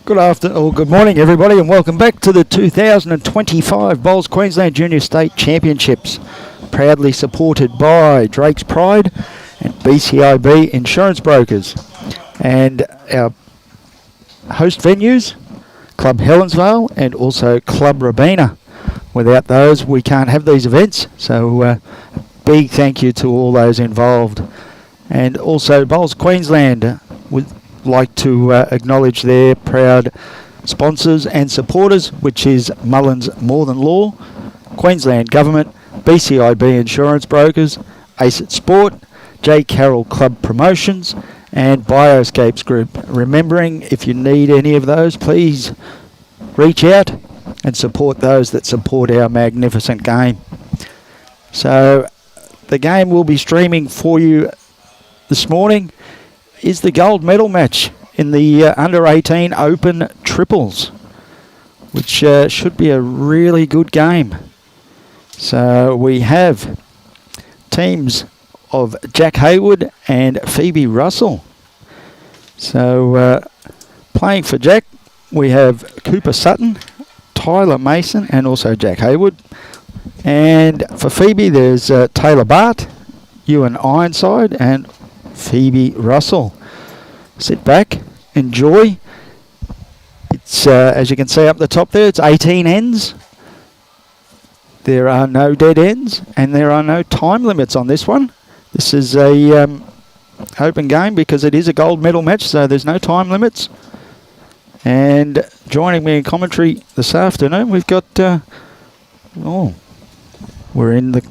Good morning, everybody, and welcome back to the 2025 Bowls Queensland Junior State Championships, proudly supported by Drake's Pride and BCIB Insurance Brokers. And our host venues, Club Helensvale and also Club Robina. Without those, we can't have these events, so big thank you to all those involved. And also Bowls Queensland would like to acknowledge their proud sponsors and supporters, which is Mullins More Than Law, Queensland Government, BCIB Insurance Brokers, ACET Sport, J. Carroll Club Promotions and Bioscapes Group. Remembering, if you need any of those, please reach out and support those that support our magnificent game. So the game we'll be streaming for you this morning is the gold medal match in the under-18 Open Triples, which should be a really good game. So we have teams of Jack Hayward and Phoebie Russell. So playing for Jack, we have Cooper Sutton, Tilah Mason and also Jack Hayward. And for Phoebie, there's Tilah Baart, Euan Ironside and Phoebie Russell. Sit back, enjoy. It's as you can see up the top there, it's 18 ends. There are no dead ends and there are no time limits on this one. This is a open game because it is a gold medal match, so there's no time limits. And joining me in commentary this afternoon, we've got we're in the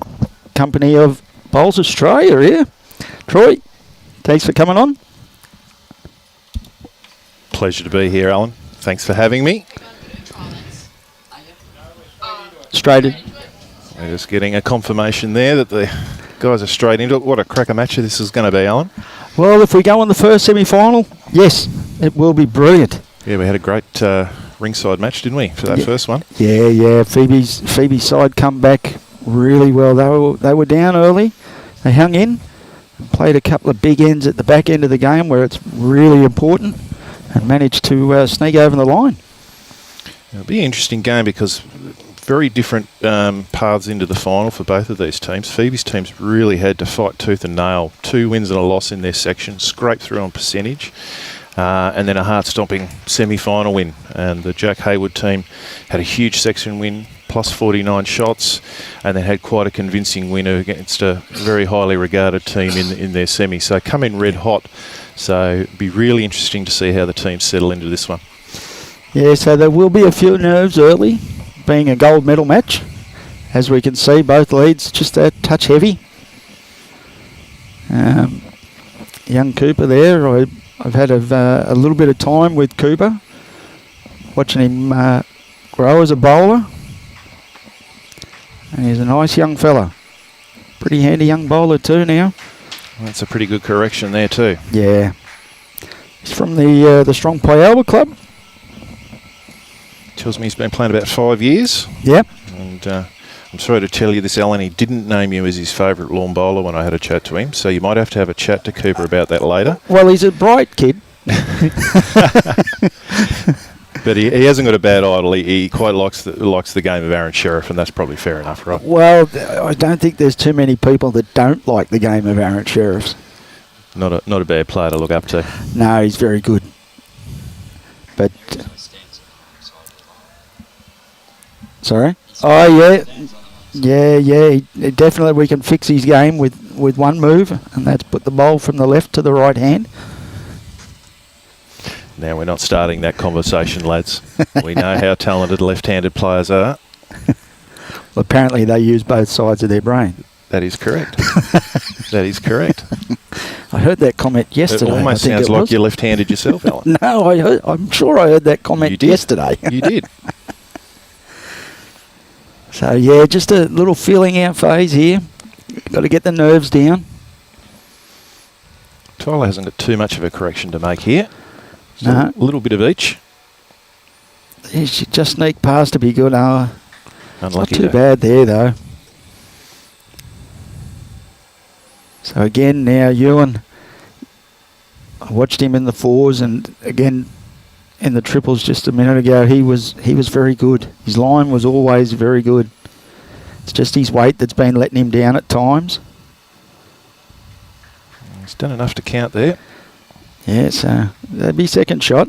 company of Bowls Australia here. Troy, thanks for coming on. Pleasure to be here, Alan. Thanks for having me. Straight in. We're just getting a confirmation there that the guys are straight into it. What a cracker match this is going to be, Alan. Well, if we go on the first semi-final, yes, it will be brilliant. Yeah, we had a great ringside match, didn't we, for that first one? Yeah. Phoebe's side come back really well. They were down early. They hung in, played a couple of big ends at the back end of the game where it's really important, and managed to sneak over the line. It'll be an interesting game because very different paths into the final for both of these teams. Phoebe's teams really had to fight tooth and nail. 2 wins and a loss in their section, scraped through on percentage, and then a heart-stomping semi-final win. And the Jack Hayward team had a huge section win, plus 49 shots, and then had quite a convincing win against a very highly regarded team in their semi. So come in red hot. So it'd be really interesting to see how the teams settle into this one. Yeah, so there will be a few nerves early, being a gold medal match. As we can see, both leads just a touch heavy. Young Cooper there, I've had a little bit of time with Cooper, watching him grow as a bowler. And he's a nice young fella. Pretty handy young bowler too now. Well, that's a pretty good correction there too. Yeah. He's from the Strong Playalba Club. Tells me he's been playing about 5 years. Yep. And I'm sorry to tell you this, Alan, he didn't name you as his favourite lawn bowler when I had a chat to him, so you might have a chat to Cooper about that later. Well, he's a bright kid. But he hasn't got a bad idol. He quite likes the game of Aaron Sheriff, and that's probably fair enough, right? Well, I don't think there's too many people that don't like the game of Aaron Sheriff. Not a bad player to look up to. No, he's very good. But sorry? Oh, yeah. Definitely we can fix his game with one move, and that's put the bowl from the left to the right hand. Now, we're not starting that conversation, lads. We know how talented left-handed players are. Well, apparently they use both sides of their brain. That is correct. That is correct. I heard that comment yesterday. It almost sounds like you're left-handed yourself, Alan. No, I'm sure I heard that comment yesterday. You did. So, yeah, just a little feeling out phase here. Got to get the nerves down. Tilah hasn't got too much of a correction to make here. No. A little bit of each. He should just sneak past to be good. Unlucky. Not too bad there, though. So again, now Euan, I watched him in the fours, and again, in the triples just a minute ago, he was very good. His line was always very good. It's just his weight that's been letting him down at times. He's done enough to count there. Yeah, so that'd be second shot.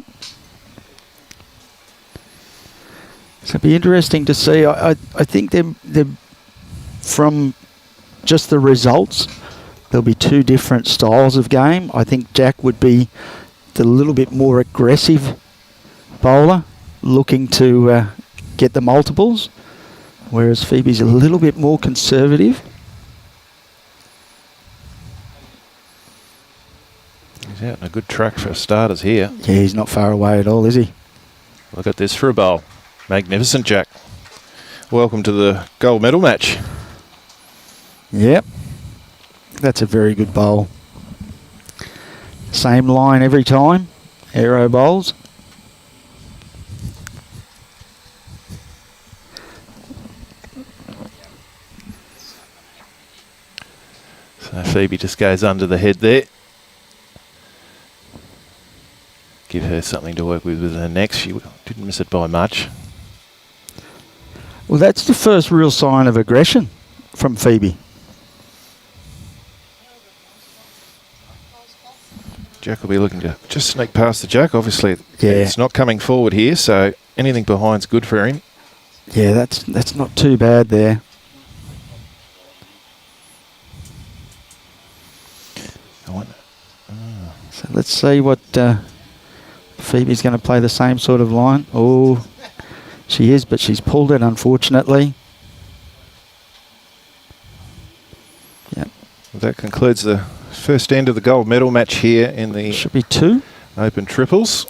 So it'd be interesting to see. I think they're from just the results, there'll be two different styles of game. I think Jack would be the little bit more aggressive bowler, looking to get the multiples, whereas Phoebe's a little bit more conservative. He's out in a good track for starters here. Yeah, he's not far away at all, is he? Look at this for a bowl. Magnificent, Jack. Welcome to the gold medal match. Yep. That's a very good bowl. Same line every time. Aero bowls. So Phoebe just goes under the head there. Give her something to work with her next. She didn't miss it by much. Well, that's the first real sign of aggression from Phoebe. Jack will be looking to just sneak past the Jack. Obviously, yeah, it's not coming forward here, so anything behind's good for him. Yeah, that's not too bad there. So let's see what Phoebe's going to play the same sort of line. Oh, she is, but she's pulled it, unfortunately. Yep. Well, that concludes the first end of the gold medal match here in the should be two open triples.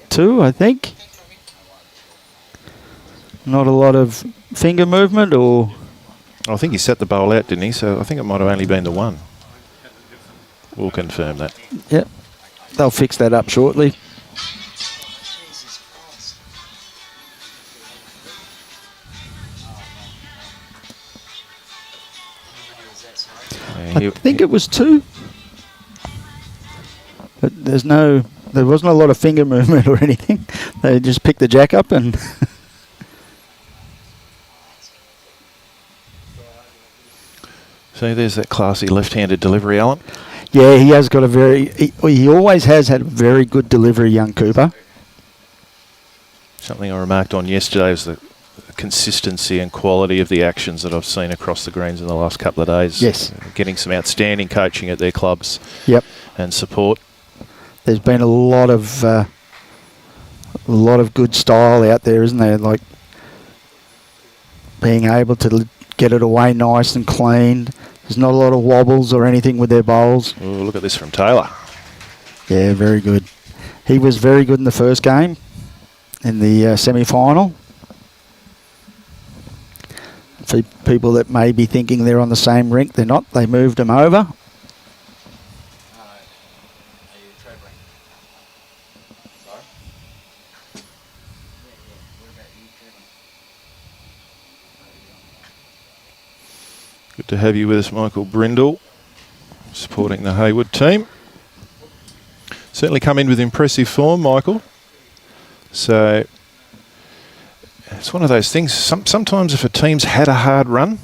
Two, I think. Not a lot of finger movement, or I think he set the bowl out, didn't he? So I think it might have only been the one. We'll confirm that. Yep. They'll fix that up shortly. I think it was two, but there wasn't a lot of finger movement or anything. They just picked the Jack up and so there's that classy left-handed delivery, Alan. Yeah, he has got he always has had a very good delivery, young Cooper. Something I remarked on yesterday was the consistency and quality of the actions that I've seen across the greens in the last couple of days. Yes. Getting some outstanding coaching at their clubs. Yep. And support. There's been a lot of good style out there, isn't there? Like being able to get it away nice and clean. There's not a lot of wobbles or anything with their bowls. Oh, look at this from Tilah. Yeah, very good. He was very good in the first game, in the semi-final. For people that may be thinking they're on the same rink, they're not. They moved them over. Good to have you with us, Michael Brindle, supporting the Hayward team. Certainly come in with impressive form, Michael. So it's one of those things. Sometimes if a team's had a hard run,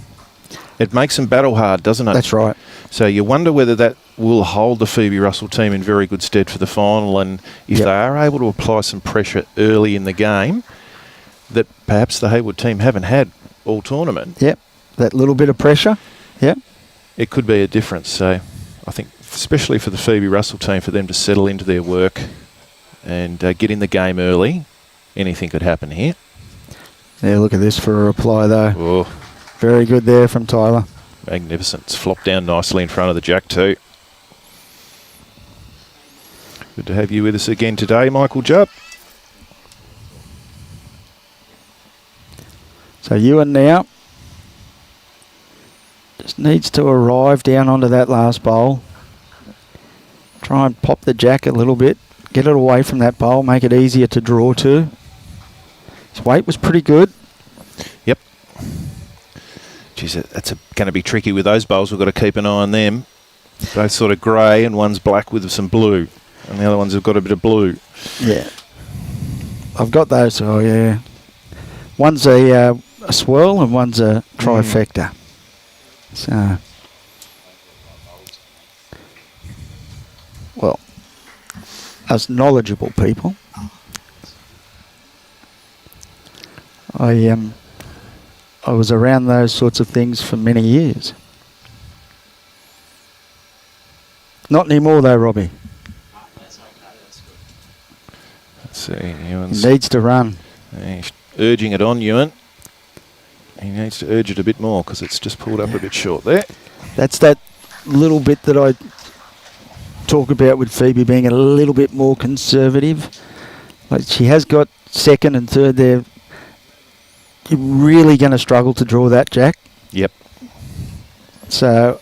it makes them battle hard, doesn't it? That's right. So you wonder whether that will hold the Phoebe Russell team in very good stead for the final, and if they are able to apply some pressure early in the game that perhaps the Hayward team haven't had all tournament. Yep. That little bit of pressure. Yep. It could be a difference. So I think especially for the Phoebe Russell team, for them to settle into their work and get in the game early, anything could happen here. Yeah, look at this for a reply though. Oh. Very good there from Tilah. Magnificent. It's flopped down nicely in front of the Jack too. Good to have you with us again today, Michael Jupp. So Euan now just needs to arrive down onto that last bowl. Try and pop the Jack a little bit. Get it away from that bowl. Make it easier to draw to. His weight was pretty good. Yep. Geez, that's going to be tricky with those bowls. We've got to keep an eye on them. Both sort of grey and one's black with some blue. and the other ones have got a bit of blue. Yeah. I've got those. Oh, yeah. One's a swirl and one's a trifecta. So, well, us knowledgeable people, I was around those sorts of things for many years. Not anymore though, Robbie. That's okay, that's good. Let's see, Euan's He needs to run. he's urging it on, Euan. He needs to urge it a bit more because it's just pulled up a bit short there. That's that little bit that I talk about with Phoebe being a little bit more conservative. Like she has got second and third there. You're really going to struggle to draw that, Jack. Yep. So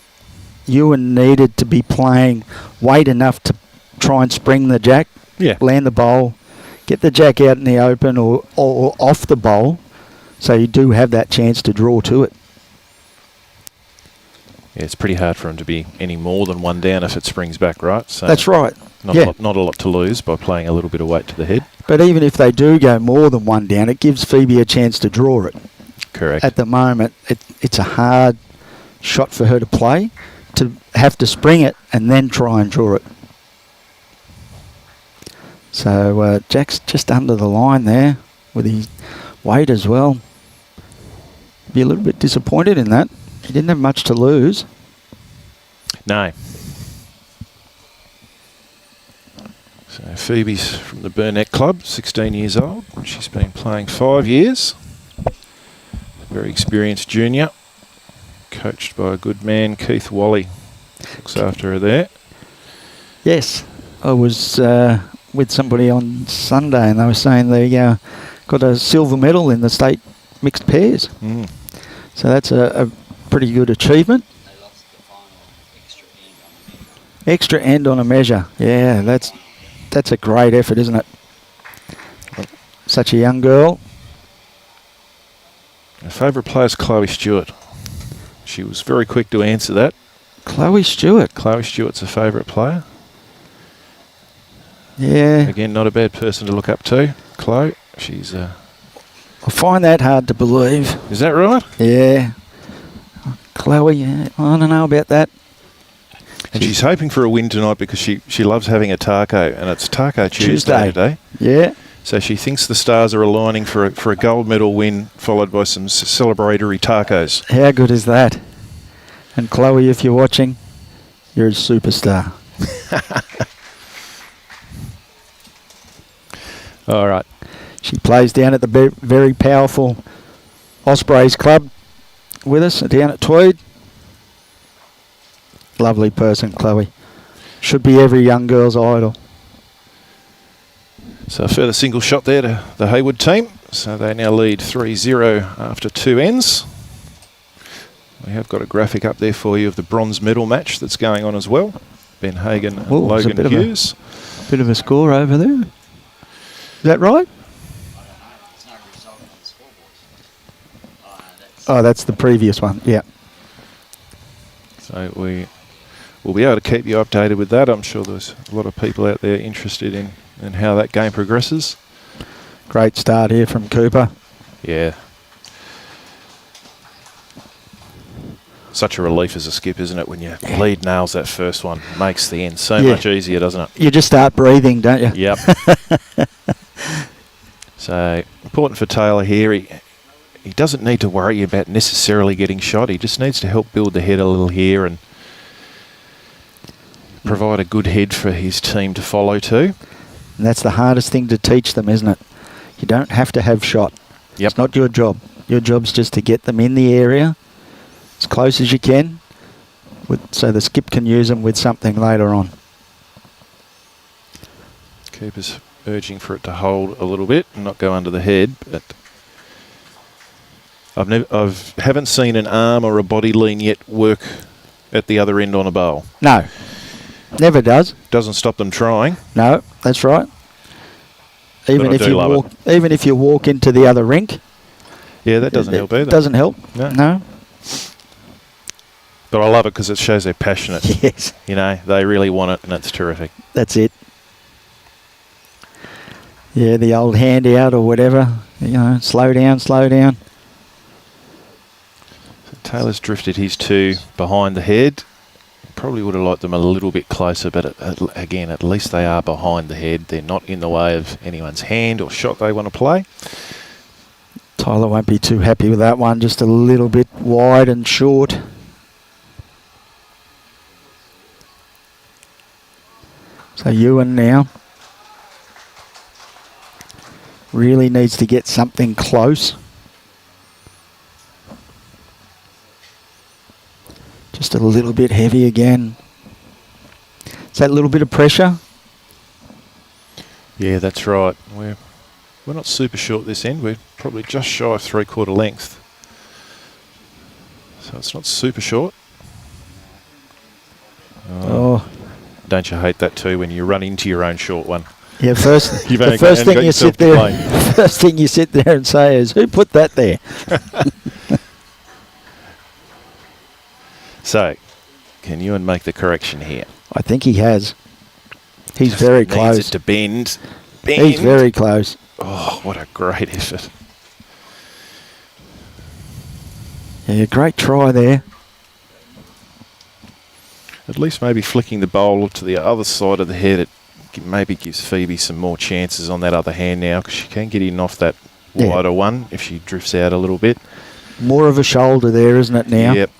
Euan needed to be playing weight enough to try and spring the jack, Yeah. land the bowl, get the jack out in the open or off the bowl, so you do have that chance to draw to it. Yeah, it's pretty hard for him to be any more than one down if it springs back, right? So That's right. Not, Yeah. not a lot to lose by playing a little bit of weight to the head. But even if they do go more than one down, it gives Phoebe a chance to draw it. Correct. At the moment, it's a hard shot for her to play, to have to spring it and then try and draw it. So Jack's just under the line there with his weight as well. Be a little bit disappointed in that. He didn't have much to lose. No. So Phoebe's from the Burnett Club, 16 years old. She's been playing 5 years. Very experienced junior. Coached by a good man, Keith Wally. Looks after her there. Yes, I was with somebody on Sunday and they were saying they got a silver medal in the state mixed pairs. Mm. So that's a pretty good achievement. They lost the final extra end on the measure. Extra end on a measure. Yeah, that's a great effort, isn't it? Such a young girl. Her favourite player is Chloe Stewart. She was very quick to answer that. Chloe Stewart. Chloe Stewart's a favourite player. Yeah. Again, not a bad person to look up to. Chloe, she's... I find that hard to believe. Is that right? Yeah. Chloe, yeah, I don't know about that. And she's hoping for a win tonight because she loves having a taco, and it's Taco Tuesday today. Yeah. So she thinks the stars are aligning for a gold medal win, followed by some celebratory tacos. How good is that? And Chloe, if you're watching, you're a superstar. All right. She plays down at the very powerful Ospreys Club with us down at Tweed. Lovely person, Chloe. Should be every young girl's idol. So a further single shot there to the Hayward team. So they now lead 3-0 after 2 ends. We have got a graphic up there for you of the bronze medal match that's going on as well. Ben Hagan and Logan Hughes. Bit of a score over there. Is that right? I don't know. There's no result on the scoreboard. Oh, that's the previous one. Yeah. So we will be able to keep you updated with that. I'm sure there's a lot of people out there interested in how that game progresses. Great start here from Cooper. Yeah. Such a relief as a skip, isn't it, when your lead nails that first one. Makes the end so much easier, doesn't it? You just start breathing, don't you? Yep. So, important for Tilah here. He doesn't need to worry about necessarily getting shot. He just needs to help build the head a little here and provide a good head for his team to follow too. And that's the hardest thing to teach them, isn't it? You don't have to have shot. Yep. It's not your job. Your job's just to get them in the area as close as you can, so the skip can use them with something later on. Keeper's urging for it to hold a little bit and not go under the head, but I haven't seen an arm or a body lean yet work at the other end on a bowl. No, never does. Doesn't stop them trying. No, that's right. Even if you walk into the other rink. Yeah, that doesn't help either. Doesn't help. No. But I love it because it shows they're passionate. Yes. You know, they really want it, and it's terrific. That's it. Yeah, the old handout or whatever. You know, slow down, slow down. So Taylor's drifted his 2 behind the head. Probably would have liked them a little bit closer, but again, at least they are behind the head. They're not in the way of anyone's hand or shot they want to play. Tilah won't be too happy with that one. Just a little bit wide and short. So Euan now really needs to get something close. Just a little bit heavy again. Is that a little bit of pressure? Yeah, that's right. We're not super short this end. We're probably just shy of 3/4 length. So it's not super short. Oh. Don't you hate that too when you run into your own short one? Yeah, first You've the only first got thing you yourself sit to there, blame. first thing you sit there and say is, "Who put that there?" So, can Euan make the correction here? I think he has. He's Just very needs close. it to bend. He's very close. Oh, what a great effort. Yeah, great try there. At least maybe flicking the bowl to the other side of the head, it maybe gives Phoebe some more chances on that other hand now, because she can get in off that wider one if she drifts out a little bit. More of a shoulder there, isn't it now? Yep.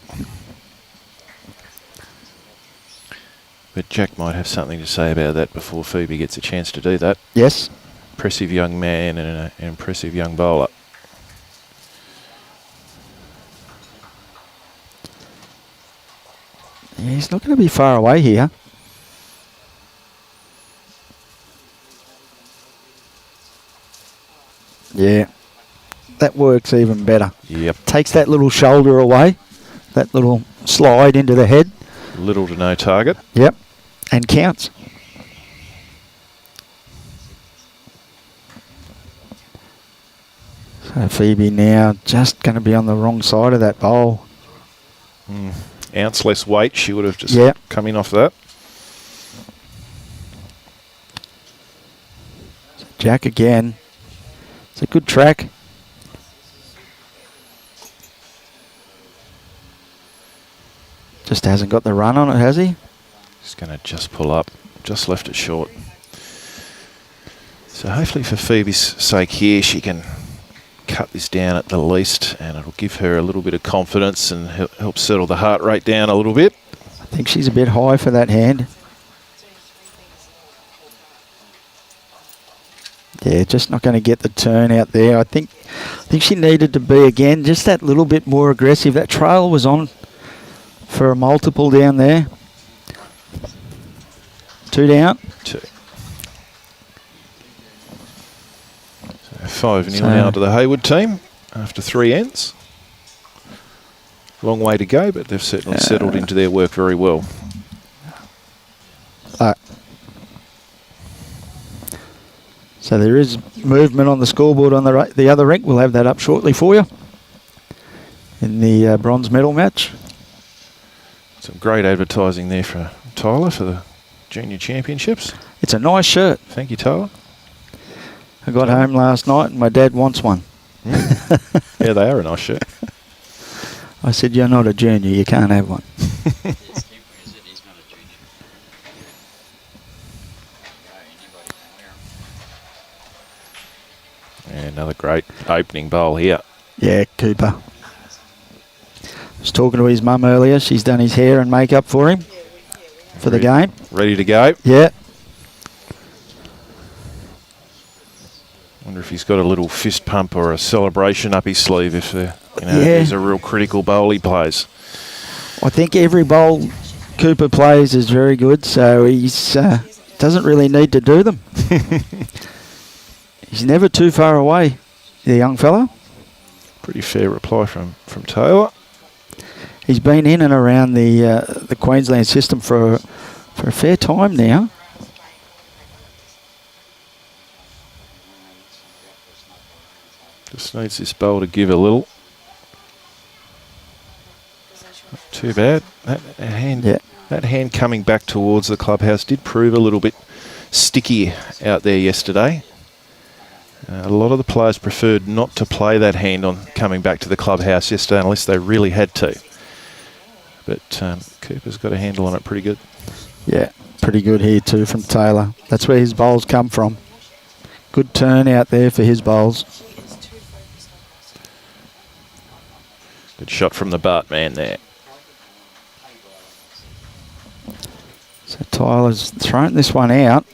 But Jack might have something to say about that before Phoebe gets a chance to do that. Yes. Impressive young man and an impressive young bowler. Yeah, he's not going to be far away here. Yeah, that works even better. Yep. Takes that little shoulder away, that little slide into the head. Little to no target. Yep, and counts. So Phoebe now just going to be on the wrong side of that bowl. Ounce less weight, she would have just come in off that. Jack again. It's a good track. Just hasn't got the run on it, has he? He's going to just pull up. Just left it short. So hopefully for Phoebe's sake here, she can cut this down at the least, and it'll give her a little bit of confidence and help settle the heart rate down a little bit. I think she's a bit high for that hand. Yeah, just not going to get the turn out there. I think she needed to be, again, just that little bit more aggressive. That trail was on for a multiple down there. 2 down. 2. So 5-0 now to the Hayward team after 3 ends. Long way to go, but they've certainly settled into their work very well. So there is movement on the scoreboard on the other rink. We'll have that up shortly for you in the bronze medal match. Some great advertising there for Tilah for the Junior Championships. It's a nice shirt. Thank you, Tilah. I got home last night and my dad wants one. Yeah, they are a nice shirt. I said, "You're not a junior, you can't have one." And another great opening bowl here. Yeah, Cooper. I was talking to his mum earlier. She's done his hair and makeup for him for the game. Ready to go. Yeah. Wonder if he's got a little fist pump or a celebration up his sleeve if there's a real critical bowl he plays. I think every bowl Cooper plays is very good, so he's doesn't really need to do them. He's never too far away, the young fella. Pretty fair reply from Taylor. He's been in and around the Queensland system for a fair time now. Just needs this bowl to give a little. Not too bad. That hand coming back towards the clubhouse did prove a little bit sticky out there yesterday. A lot of the players preferred not to play that hand on coming back to the clubhouse yesterday unless they really had to. But Cooper's got a handle on it pretty good. Yeah, pretty good here too from Tilah. That's where his bowls come from. Good turn out there for his bowls. Good shot from the Baart man there. So Tylah's thrown this one out.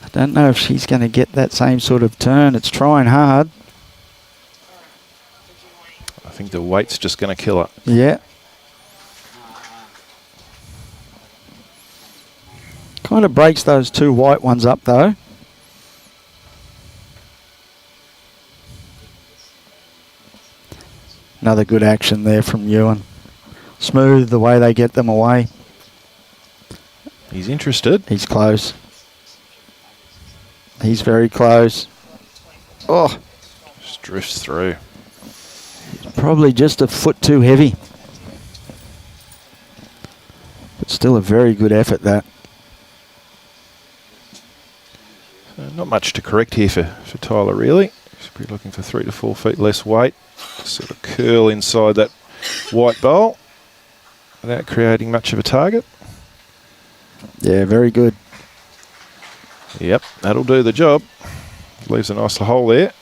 I don't know if she's going to get that same sort of turn. It's trying hard. I think the weight's just going to kill her. Yeah. Kind of breaks those two white ones up though. Another good action there from Euan. Smooth the way they get them away. He's interested. He's close. He's very close. Oh, Just drifts through. probably just a foot too heavy. But still a very good effort, that. Not much to correct here for Tilah, really. Should be looking for 3 to 4 feet less weight. Sort of curl inside that white bowl without creating much of a target. Yeah, very good. Yep, that'll do the job. Leaves a nice hole there.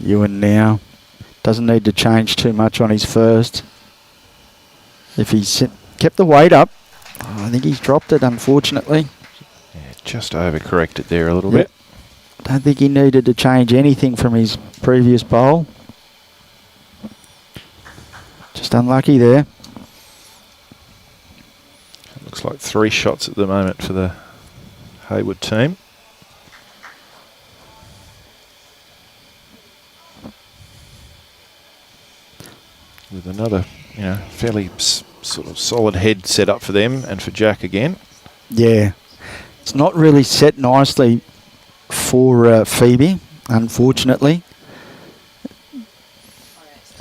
Euan now doesn't need to change too much on his first. If he's kept the weight up, I think he's dropped it, unfortunately. Yeah, just overcorrected there a little Yep. bit. Don't think he needed to change anything from his previous bowl. Just unlucky there. Looks like 3 shots at the moment for the Hayward team. With another, fairly sort of solid head set up for them and for Jack again. Yeah. It's not really set nicely for Phoebie, unfortunately.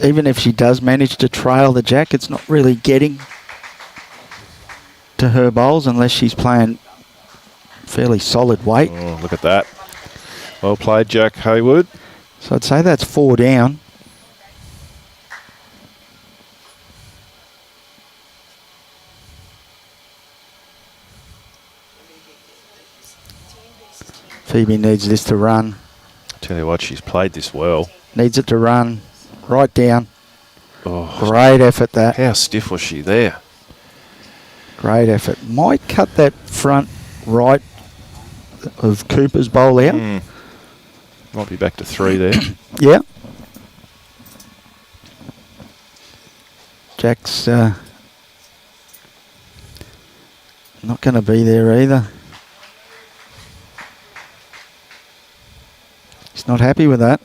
Even if she does manage to trail the Jack, it's not really getting to her bowls unless she's playing fairly solid weight. Oh, look at that. Well played, Jack Hayward. So I'd say that's 4 down. Phoebie needs this to run. Tell you what, she's played this well. Needs it to run right down. Oh, Great effort, that. how stiff was she there? Great effort. Might cut that front right of Cooper's bowl out. Might be back to 3 there. Yeah. Jack's not going to be there either. He's not happy with that.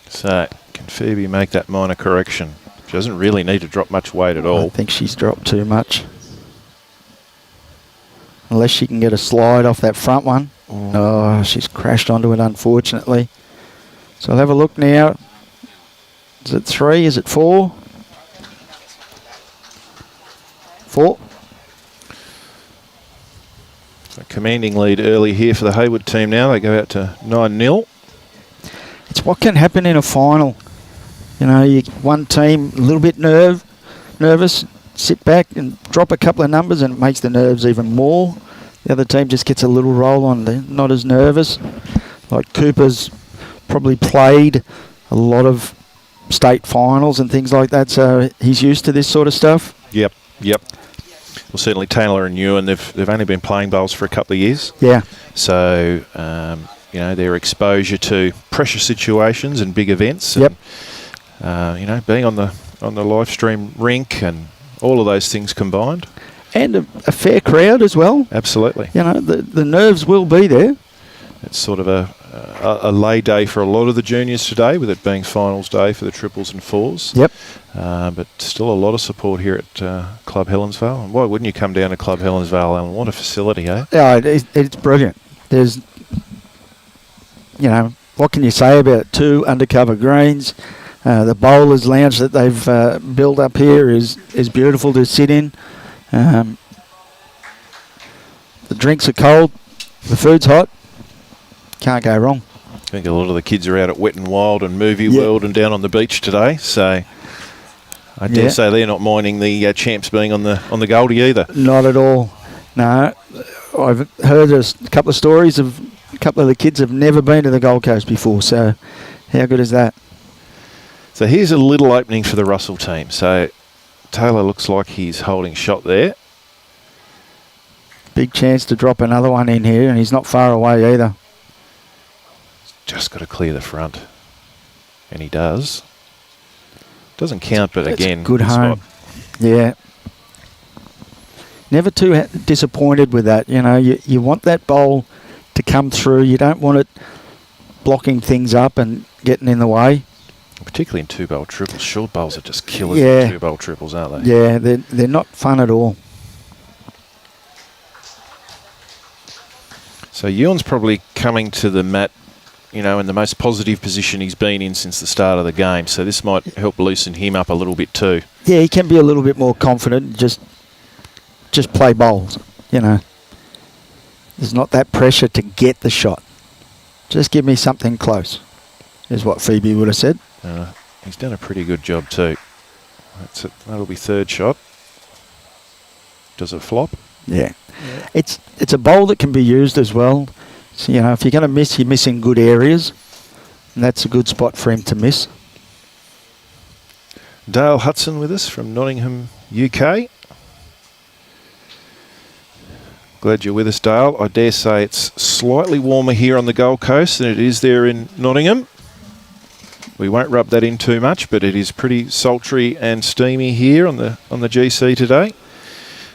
So, can Phoebie make that minor correction? She doesn't really need to drop much weight at I all. think she's dropped too much. Unless she can get a slide off that front one. Oh, she's crashed onto it, unfortunately. So I'll have a look now. Is it 3? Is it 4? 4. So commanding lead early here for the Hayward team now. They go out to 9-0. It's what can happen in a final. One team a little bit nervous, sit back and drop a couple of numbers and it makes the nerves even more. The other team just gets a little roll on. They're not as nervous. Like Cooper's probably played a lot of state finals and things like that, so he's used to this sort of stuff. Yep. Well, certainly Tilah and Euan, they've only been playing bowls for a couple of years. Yeah. So, their exposure to pressure situations and big events. Yep. And, being on the live stream rink and all of those things combined. And a fair crowd as well. Absolutely. The nerves will be there. It's sort of a lay day for a lot of the juniors today, with it being finals day for the triples and fours. Yep. But still a lot of support here at Club Helensvale. And why wouldn't you come down to Club Helensvale, Alan? What a facility, eh? Yeah, it's brilliant. There's, what can you say about it? 2 undercover greens, The bowler's lounge that they've built up here is beautiful to sit in. The drinks are cold. The food's hot. Can't go wrong. I think a lot of the kids are out at Wet and Wild and Movie World and down on the beach today, so I dare say they're not minding the champs being on the Goldie either. Not at all. No, I've heard a couple of stories of a couple of the kids have never been to the Gold Coast before, so how good is that? So here's a little opening for the Russell team. So Tilah looks like he's holding shot there. Big chance to drop another one in here, and he's not far away either. Just got to clear the front. And he does. Doesn't count, but That's again, a good home. spot. Yeah. Never too disappointed with that. You know, you want that bowl to come through. You don't want it blocking things up and getting in the way. Particularly in two-bowl triples. Short bowls are just killers in two-bowl triples, aren't they? Yeah, they're not fun at all. So Euan's probably coming to the mat, you know, in the most positive position he's been in since the start of the game. So this might help loosen him up a little bit too. Yeah, he can be a little bit more confident. Just play bowls, you know. There's not that pressure to get the shot. Just give me something close, is what Phoebie would have said. He's done a pretty good job too. That's it. That'll be third shot. Does it flop? Yeah. It's a bowl that can be used as well. So, you know, if you're going to miss, you're missing good areas. And that's a good spot for him to miss. Dale Hudson with us from Nottingham, UK. Glad you're with us, Dale. I dare say it's slightly warmer here on the Gold Coast than it is there in Nottingham. We won't rub that in too much, but it is pretty sultry and steamy here on the GC today.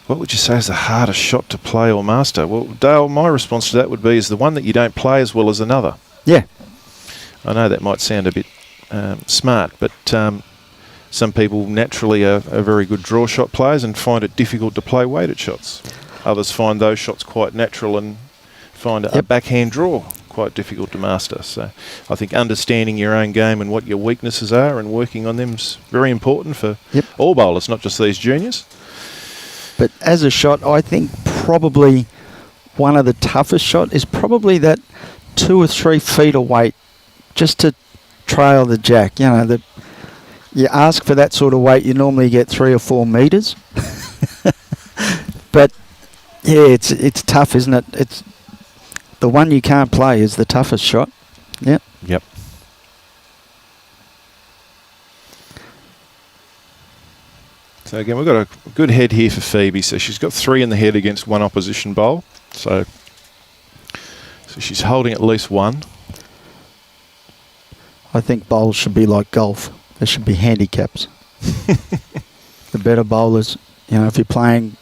What would you say is the hardest shot to play or master? Well, Dale, my response to that would be is the one that you don't play as well as another. Yeah. I know that might sound a bit smart, but some people naturally are very good draw shot players and find it difficult to play weighted shots. Others find those shots quite natural and find a backhand draw quite difficult to master. So I think understanding your own game and what your weaknesses are and working on them is very important for all bowlers, not just these juniors. But as a shot, I think probably one of the toughest shot is probably that 2 or 3 feet of weight just to trail the jack. You know, you ask for that sort of weight, you normally get 3 or 4 metres. But yeah, it's tough, isn't it? It's the one you can't play is the toughest shot. Yep. Yep. So again, we've got a good head here for Phoebie. So she's got 3 in the head against 1 opposition bowl. So she's holding at least 1. I think bowls should be like golf. There should be handicaps. The better bowlers, you know, if you're playing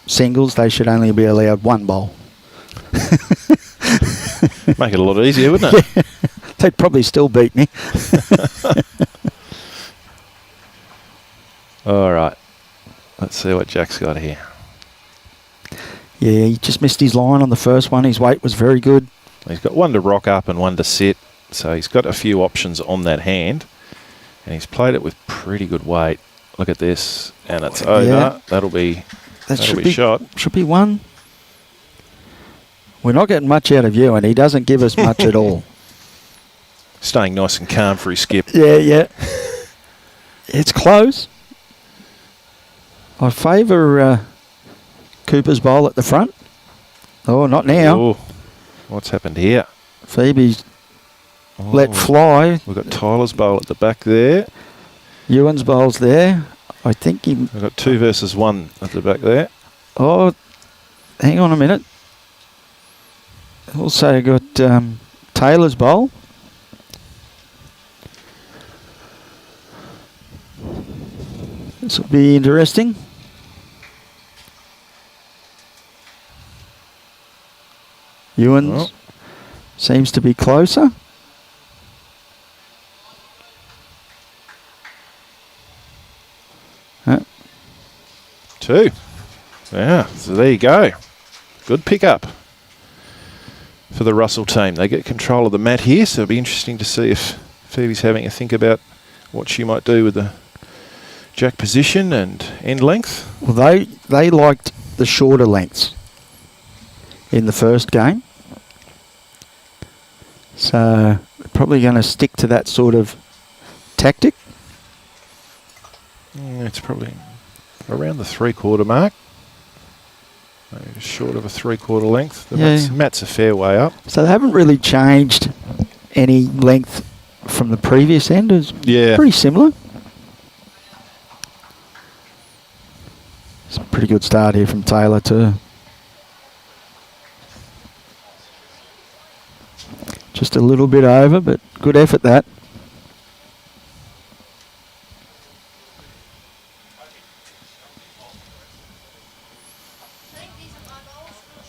singles, they should only be allowed 1 bowl. Make it a lot easier, wouldn't it? Yeah. They'd probably still beat me. All right. Let's see what Jack's got here. Yeah, he just missed his line on the first one. His weight was very good. He's got 1 to rock up and 1 to sit. So he's got a few options on that hand. And he's played it with pretty good weight. Look at this. And it's over. Yeah. That'll be shot. Should be 1. We're not getting much out of you, and he doesn't give us much at all. Staying nice and calm for his skip. Yeah. It's close. I favour Cooper's bowl at the front. Oh, not now. Oh, what's happened here? Phoebe's let fly. We've got Tyler's bowl at the back there. Euan's bowl's there. I think he... We've got 2 versus 1 at the back there. Oh, hang on a minute. Also got Taylor's bowl. This will be interesting. Euan's seems to be closer. Huh? 2. Yeah, so there you go. Good pick-up for the Russell team. They get control of the mat here, so it'll be interesting to see if Phoebe's having a think about what she might do with the jack position and end length. Well, they liked the shorter lengths in the first game. So probably going to stick to that sort of tactic. It's probably around the 3/4 mark. Maybe short of a 3/4 length. The mat's a fair way up. So they haven't really changed any length from the previous end. It's pretty similar. It's a pretty good start here from Tilah too. Just a little bit over, but good effort that.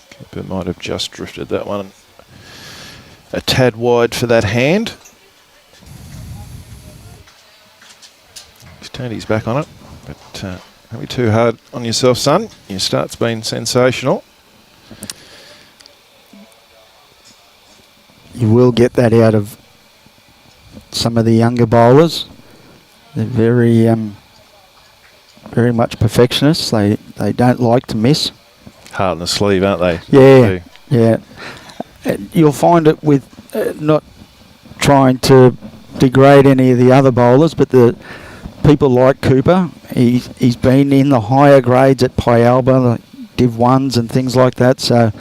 Keeper might have just drifted that one a tad wide for that hand. He's turned his back on it, but don't be too hard on yourself, son. Your start's been sensational. You will get that out of some of the younger bowlers. They're very much perfectionists. They don't like to miss. Heart in the sleeve, aren't they? Yeah, yeah. You'll find it with not trying to degrade any of the other bowlers, but the people like Cooper, he's been in the higher grades at Pyalba, like Div 1s and things like that, so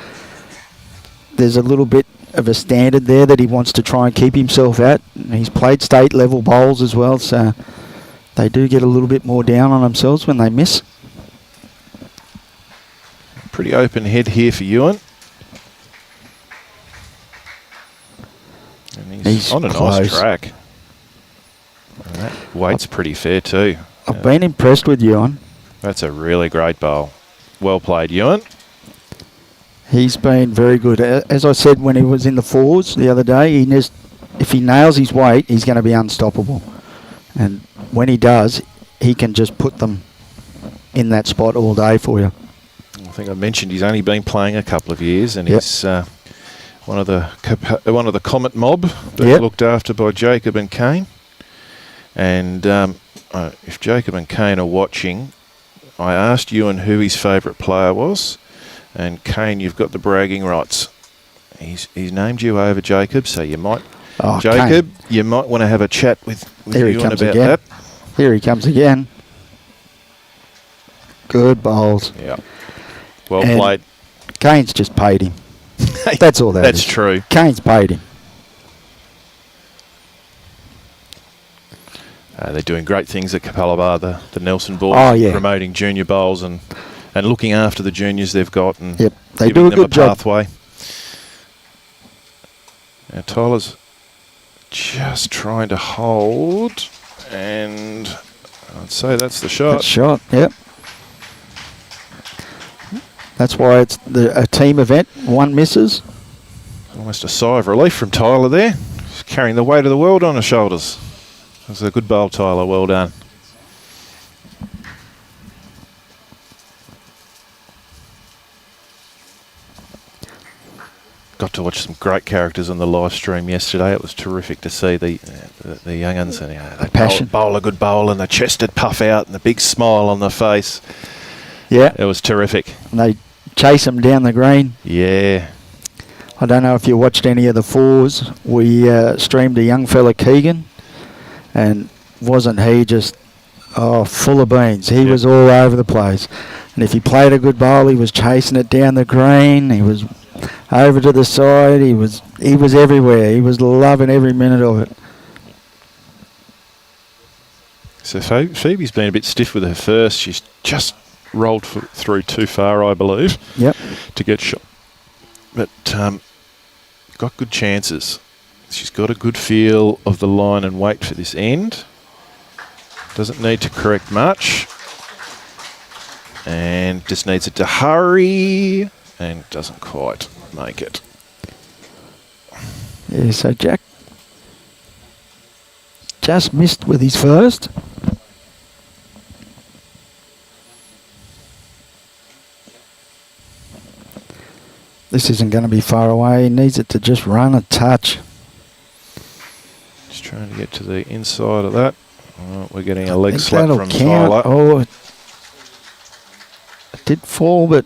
there's a little bit of a standard there that he wants to try and keep himself at. And he's played state level bowls as well, so they do get a little bit more down on themselves when they miss. Pretty open head here for Euan. And he's on a nice track. And that weight's pretty fair too. I've been impressed with Euan. That's a really great bowl. Well played, Euan. He's been very good. As I said when he was in the fours the other day, if he nails his weight, he's going to be unstoppable. And when he does, he can just put them in that spot all day for you. I think I mentioned he's only been playing a couple of years, and he's one of the Comet mob that looked after by Jacob and Kane. And if Jacob and Kane are watching, I asked Euan who his favourite player was. And Kane, you've got the bragging rights. He's named you over Jacob, so you might, Jacob, Kane, you might want to have a chat with Euan about that. Here he comes again. Good bowls. Yeah. Well played. Kane's just paid him. That's all that is. That's true. Kane's paid him. They're doing great things at Capalaba, the Nelson board, promoting junior bowls and looking after the juniors they've got and they do a good job. Pathway. Now Tilah's just trying to hold, and I'd say that's the shot. That's shot, yep. That's why it's a team event. One misses. Almost a sigh of relief from Tilah there. She's carrying the weight of the world on her shoulders. That was a good bowl, Tilah. Well done. Got to watch some great characters on the live stream yesterday. It was terrific to see the young'uns and they passion. Bowl a good bowl and the chested puff out and the big smile on the face. Yeah, it was terrific. And they chase them down the green. Yeah. I don't know if you watched any of the fours. We streamed a young fella, Keegan, and wasn't he just full of beans? He was all over the place. And if he played a good bowl, he was chasing it down the green. He was over to the side. He was everywhere. He was loving every minute of it. So Phoebe's been a bit stiff with her first. She's just rolled through too far, I believe, to get shot. But got good chances. She's got a good feel of the line and weight for this end. Doesn't need to correct much. And just needs it to hurry. And doesn't quite make it. Yeah, so Jack just missed with his first. This isn't going to be far away. He needs it to just run a touch. Just trying to get to the inside of that. Oh, we're getting a leg think slap that'll from count. Tilah. Oh, it did fall, but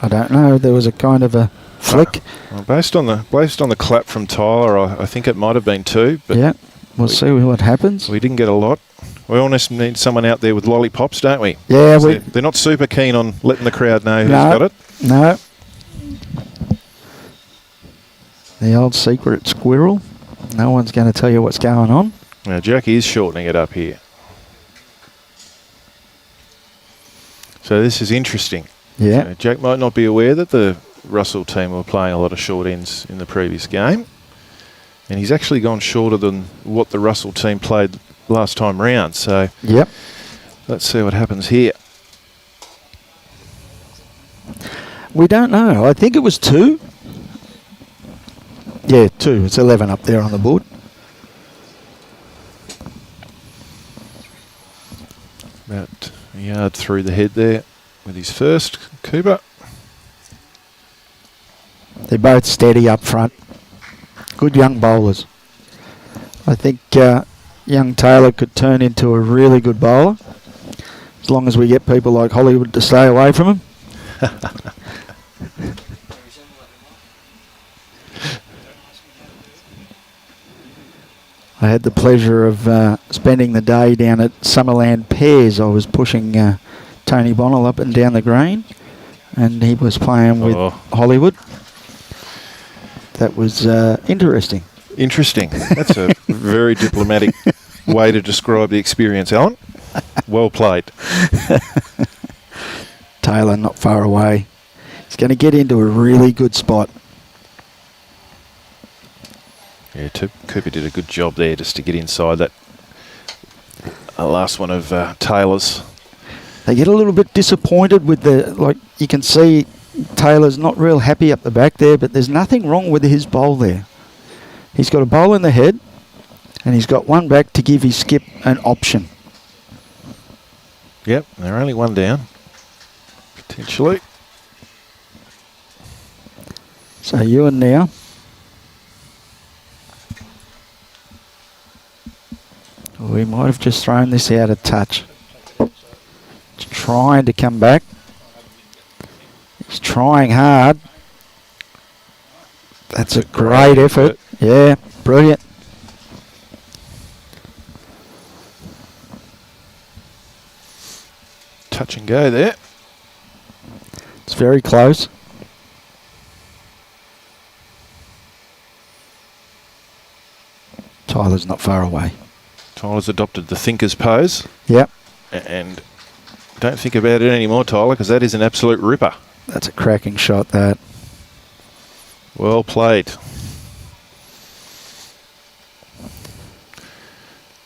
I don't know. There was a kind of a flick. Well, based on the clap from Tilah, I think it might have been 2. But Yeah, we'll see what happens. we didn't get a lot. We almost need someone out there with lollipops, don't we? Yeah, They're not super keen on letting the crowd know who's No. got it. No. The old secret squirrel. No one's going to tell you what's going on. Now, Jack is shortening it up here. So this is interesting. Yeah. So Jack might not be aware that the Russell team were playing a lot of short ends in the previous game. And he's actually gone shorter than what the Russell team played last time round. So Yep. let's see what happens here. We don't know. I think it was 2. Yeah, 2. It's 11 up there on the board. About a yard through the head there with his first. Cooper. They're both steady up front. Good young bowlers. I think young Tilah could turn into a really good bowler as long as we get people like Hollywood to stay away from him. I had the pleasure of spending the day down at Summerland Pairs. I was pushing Tony Bonnell up and down the green, and he was playing with Hollywood. That was interesting. Interesting. That's a very diplomatic way to describe the experience, Alan. Well played. Tilah not far away. He's going to get into a really good spot. Yeah, Cooper did a good job there just to get inside that last one of Taylor's. They get a little bit disappointed with you can see Taylor's not real happy up the back there, but there's nothing wrong with his bowl there. He's got a bowl in the head, and he's got one back to give his skip an option. Yep, they're only one down, potentially. So Euan now. We might have just thrown this out of touch. He's trying to come back. He's trying hard. That's a great effort. Yeah, brilliant. Touch and go there. It's very close. Tyler's not far away. Tyler's adopted the thinker's pose. Yep. And don't think about it anymore, Tilah, because that is an absolute ripper. That's a cracking shot, that. Well played.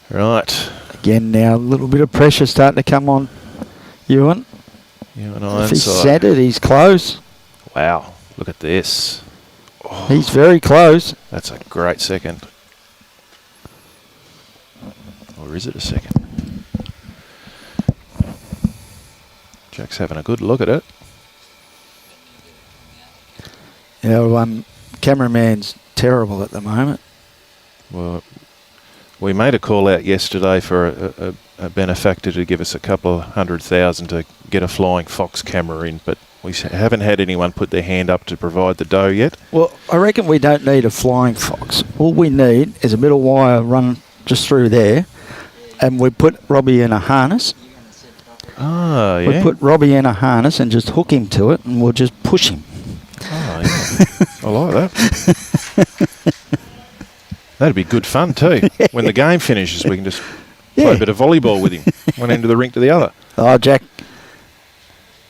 Right. Again now, a little bit of pressure starting to come on Euan. Euan If he's Ironside. set it, he's close. Wow, look at this. Oh, He's very close. that's a great second. Or is it a second? Jack's having a good look at it. Cameraman's terrible at the moment. Well, we made a call out yesterday for a benefactor to give us a couple of $100,000 to get a flying fox camera in, but we haven't had anyone put their hand up to provide the dough yet. Well, I reckon we don't need a flying fox. All we need is a middle wire run just through there, and we put Robbie in a harness. Oh, yeah. We put Robbie in a harness and just hook him to it, and we'll just push him. Oh, yeah. I like that. That'd be good fun too. When the game finishes, we can just play a bit of volleyball with him, one end of the rink to the other. Oh, Jack,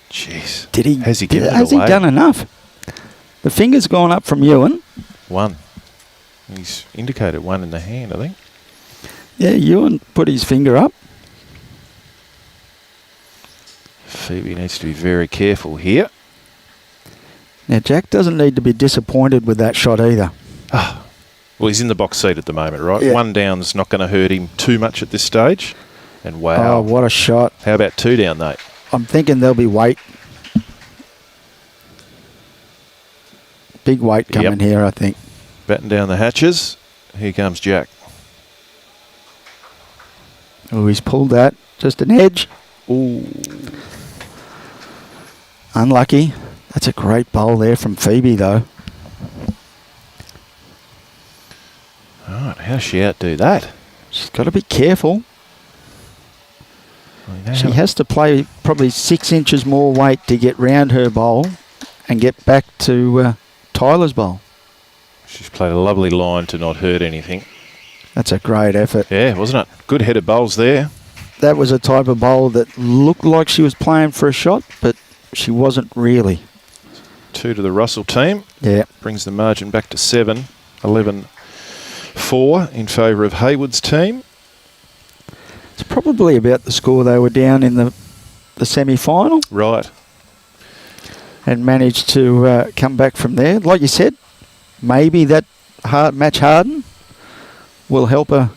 Jeez. has he given it away? done enough? The finger's gone up from Euan. One. He's indicated one in the hand, I think. Yeah, Euan put his finger up. Phoebie needs to be very careful here. Now, Jack doesn't need to be disappointed with that shot either. Well, he's in the box seat at the moment, right? Yeah. One down's not going to hurt him too much at this stage. And wow. Oh, what a shot. How about 2 down, though? I'm thinking there'll be weight. Big weight coming here, I think. Batten down the hatches. Here comes Jack. Oh, he's pulled that. Just an edge. Ooh. Unlucky. That's a great bowl there from Phoebie, though. Alright, how's she outdo that? She's got to be careful. Well, you know She how- has to play probably 6 inches more weight to get round her bowl and get back to Tilah's bowl. She's played a lovely line to not hurt anything. That's a great effort. Yeah, wasn't it? Good headed bowls there. That was a type of bowl that looked like she was playing for a shot, but she wasn't really. 2 to the Russell team. Yeah. Brings the margin back to 7. 11-4 in favour of Hayward's team. It's probably about the score they were down in the semi-final Right. and managed to come back from there. Like you said, maybe that match harden will help her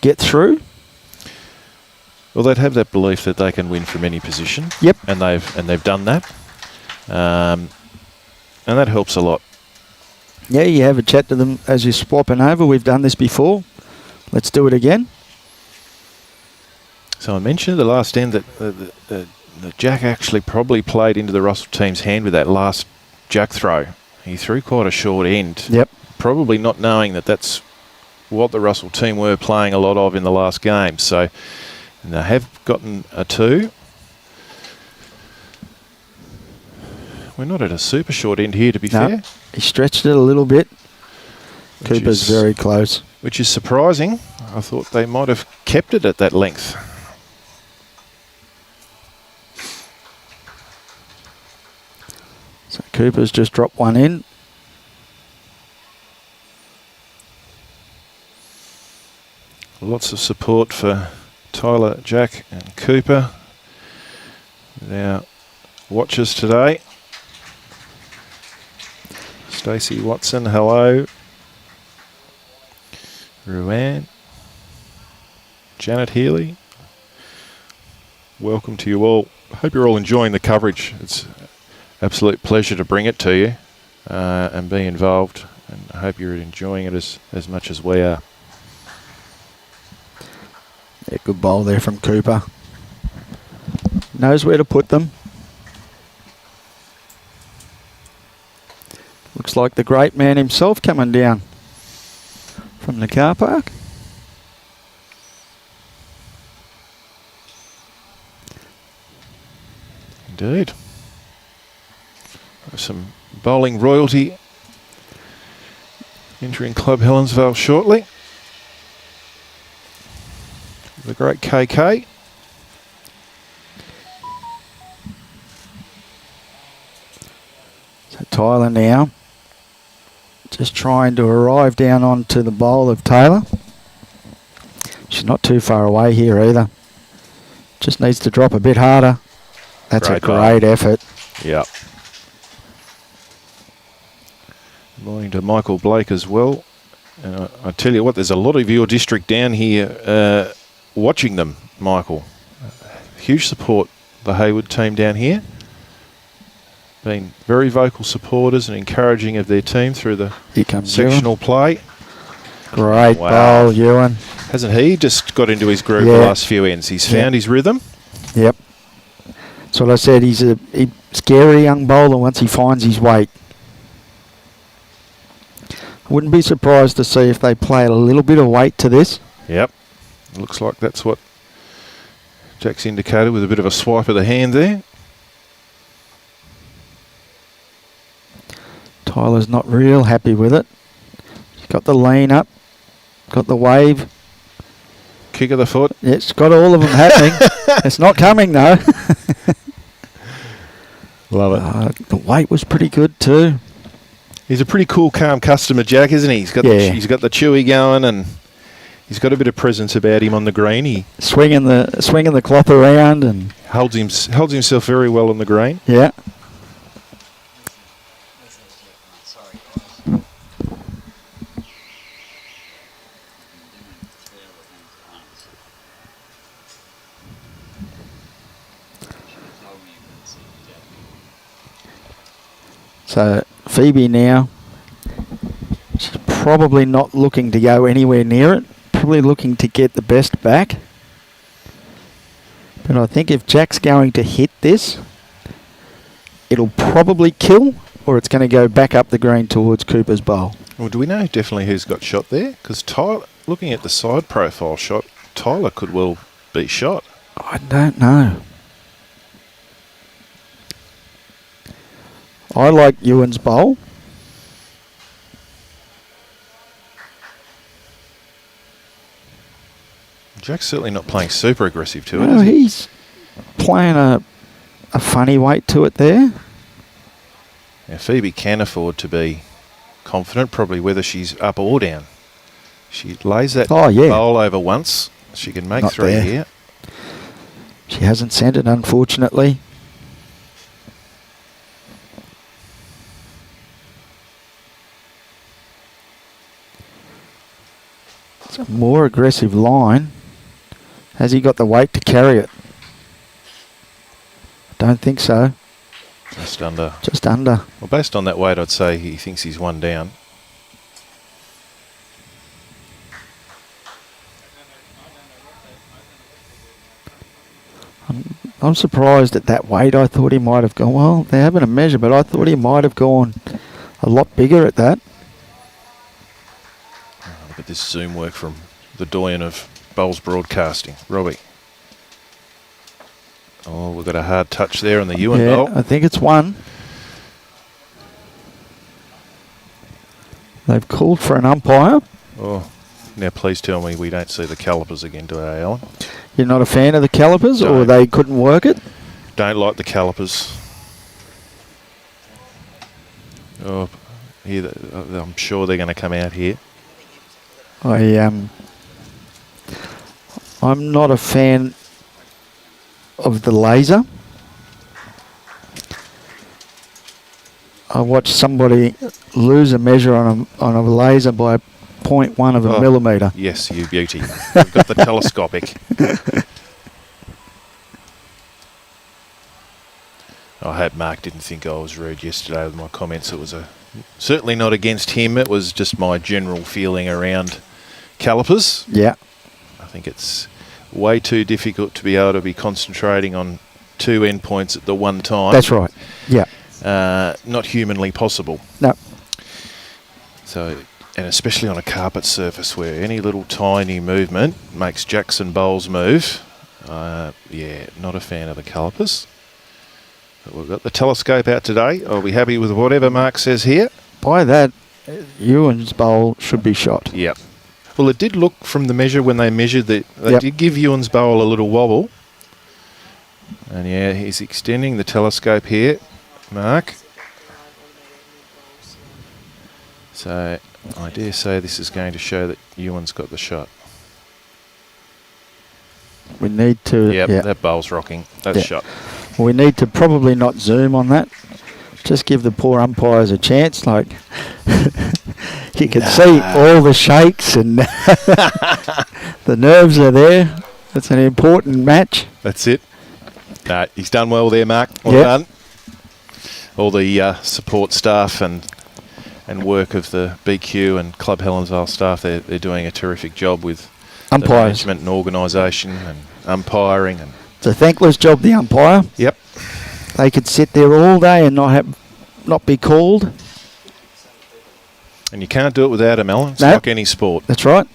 get through. Well, they'd have that belief that they can win from any position. Yep. And they've done that. And that helps a lot. Yeah, you have a chat to them as you're swapping over. We've done this before. Let's do it again. So I mentioned at the last end that the Jack actually probably played into the Russell team's hand with that last Jack throw. He threw quite a short end. Yep. Probably not knowing that that's what the Russell team were playing a lot of in the last game. So they have gotten a 2. We're not at a super short end here, to be No. fair. He stretched it a little bit. Which Cooper's is- very close. Which is surprising. I thought they might have kept it at that length. So Cooper's just dropped one in. Lots of support for Tilah, Jack and Cooper. Our watchers today. Stacey Watson, hello. Euan. Janet Healy. Welcome to you all. Hope you're all enjoying the coverage. It's an absolute pleasure to bring it to you and be involved. And I hope you're enjoying it as much as we are. Yeah, good bowl there from Cooper. Knows where to put them. Looks like the great man himself coming down from the car park. Indeed. Some bowling royalty entering Club Helensvale shortly. The great KK. So Tilah now just trying to arrive down onto the bowl of Tilah. She's not too far away here either. Just needs to drop a bit harder. That's Great a great effort. Yeah. Good morning to Michael Blake as well. And I tell you what, there's a lot of your district down here watching them, Michael. Huge support, the Hayward team down here. Been very vocal supporters and encouraging of their team through the Here comes sectional play. Great Wow. bowl, Euan. Hasn't he just got into his groove the Yeah. last few ends? He's found his rhythm. Yep. That's what I said. He's a scary young bowler once he finds his weight. I wouldn't be surprised to see if they play a little bit of weight to this. Yep. Looks like that's what Jack's indicated with a bit of a swipe of the hand there. Tyler's not real happy with it. He's got the lean up, got the wave. Kick of the foot. Yeah, it's got all of them happening. It's not coming though. Love it. The weight was pretty good too. He's a pretty cool, calm customer, Jack, isn't he? He's got he's got the chewy going, and he's got a bit of presence about him on the green. He Swinging the cloth around and holds himself very well on the green. yeah. Sorry, guys. So Phoebie now, she's probably not looking to go anywhere near it. Probably looking to get the best back. But I think if Jack's going to hit this, it'll probably kill, or it's going to go back up the green towards Cooper's bowl. Well, do we know definitely who's got shot there? Because Tilah, looking at the side profile shot, Tilah could well be shot. I don't know. I like Euan's bowl. Jack's certainly not playing super aggressive to it, No, is he? he's playing a funny weight to it there. Now, Phoebie can afford to be confident, probably whether she's up or down. She lays that bowl over once. She can make Not 3 there. here. She hasn't sent it, unfortunately. It's a more aggressive line. Has he got the weight to carry it? Don't think so. Just under. Just under. Well, based on that weight, I'd say he thinks he's 1 down. I'm surprised at that weight. I thought he might have gone, well, they're having a measure, but I thought he might have gone a lot bigger at that. Oh, look at this zoom work from the doyen of bowls broadcasting, Robbie. Oh, we've got a hard touch there on the Euan bowl. I think it's 1. They've called for an umpire. Oh, now please tell me we don't see the calipers again today, Alan. You're not a fan of the calipers, or No. they couldn't work it? Don't like the calipers. Oh, here, I'm sure they're going to come out here. I'm not a fan of the laser. I watched somebody lose a measure on a laser by 0.1 of a millimetre. Yes, you beauty. We've got the telescopic. I hope Mark didn't think I was rude yesterday with my comments. It was certainly not against him. It was just my general feeling around calipers. Yeah. I think it's way too difficult to be able to be concentrating on 2 endpoints at the one time. That's right. Yeah. Not humanly possible. No. So, and especially on a carpet surface where any little tiny movement makes Jackson bowls move. Yeah, not a fan of the calipers. But we've got the telescope out today. I'll be happy with whatever Mark says here. By that, Euan's bowl should be shot. Yep. Well, it did look from the measure when they measured that they did give Euan's bowl a little wobble. And yeah, he's extending the telescope here, Mark. So I dare say this is going to show that Euan's got the shot. We need to... Yep, yeah. that bowl's rocking. That's shot. We need to probably not zoom on that. Just give the poor umpires a chance. Like, you can see all the shakes and the nerves are there. It's an important match. That's it. No, he's done well there, Mark. Well done. All the support staff and work of the BQ and Club Helensvale staff, they're doing a terrific job with umpires, the management and organisation and umpiring. And it's a thankless job, the umpire. Yep. They could sit there all day and not be called. And you can't do it without him, Alan. It's No. like any sport. That's right.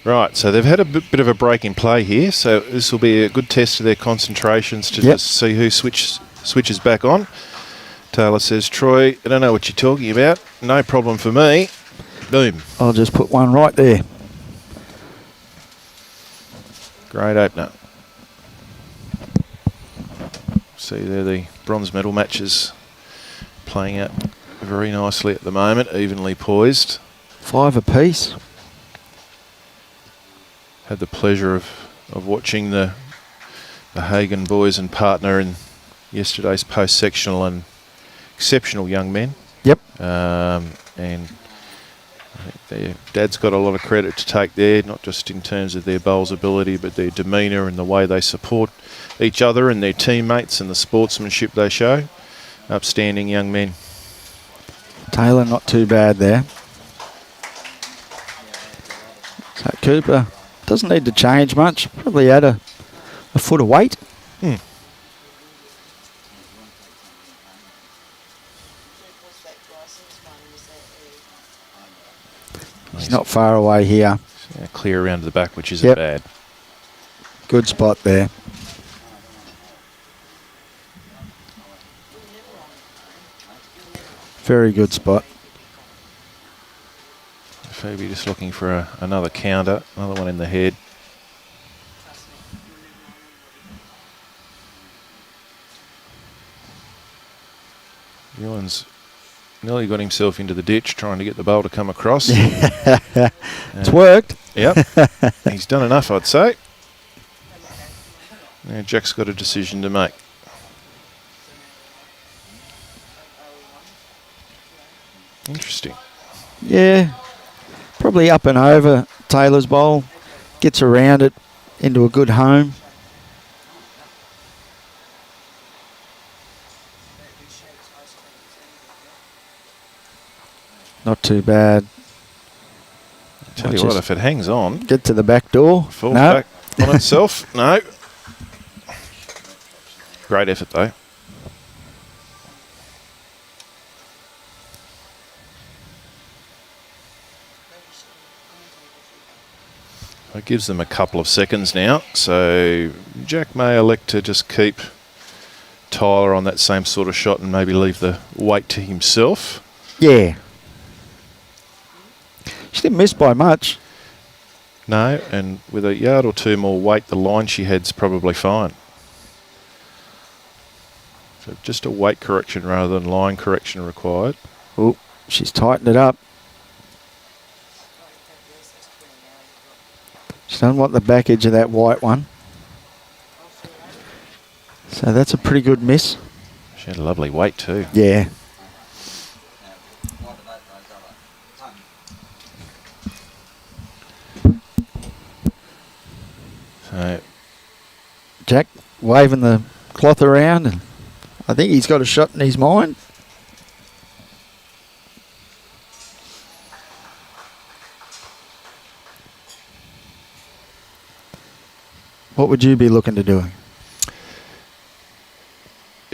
Right, so they've had a bit of a break in play here, so this will be a good test of their concentrations to just see who switches back on. Taylor says, Troy, I don't know what you're talking about. No problem for me. Boom. I'll just put one right there. Great opener. See there the bronze medal matches playing out very nicely at the moment, evenly poised. 5 apiece. Had the pleasure of watching the Hagen boys and partner in yesterday's post-sectional, and exceptional young men. Yep. And I think their dad's got a lot of credit to take there, not just in terms of their bowls ability, but their demeanour and the way they support each other and their teammates and the sportsmanship they show. Upstanding young men. Taylor not too bad there. Cooper doesn't need to change much. Probably add a foot of weight. He's not far away here. Clear around to the back, which isn't bad. Good spot there. Very good spot. Phoebie just looking for another counter, another one in the head. Euan's nearly got himself into the ditch trying to get the bowl to come across. It's worked. Yep. He's done enough, I'd say. Now Jack's got a decision to make. Interesting. Yeah. Probably up and over Taylor's bowl. Gets around it into a good home. Not too bad. Tell you what, if it hangs on, get to the back door. Falls back on itself. No. Great effort though. It gives them a couple of seconds now, so Jack may elect to just keep Tilah on that same sort of shot and maybe leave the weight to himself. Yeah. She didn't miss by much. No, and with a yard or two more weight, the line she had's probably fine. So just a weight correction rather than line correction required. Oh, she's tightened it up. She doesn't want the back edge of that white one. So that's a pretty good miss. She had a lovely weight too. Yeah. So Jack waving the cloth around, and I think he's got a shot in his mind. What would you be looking to do?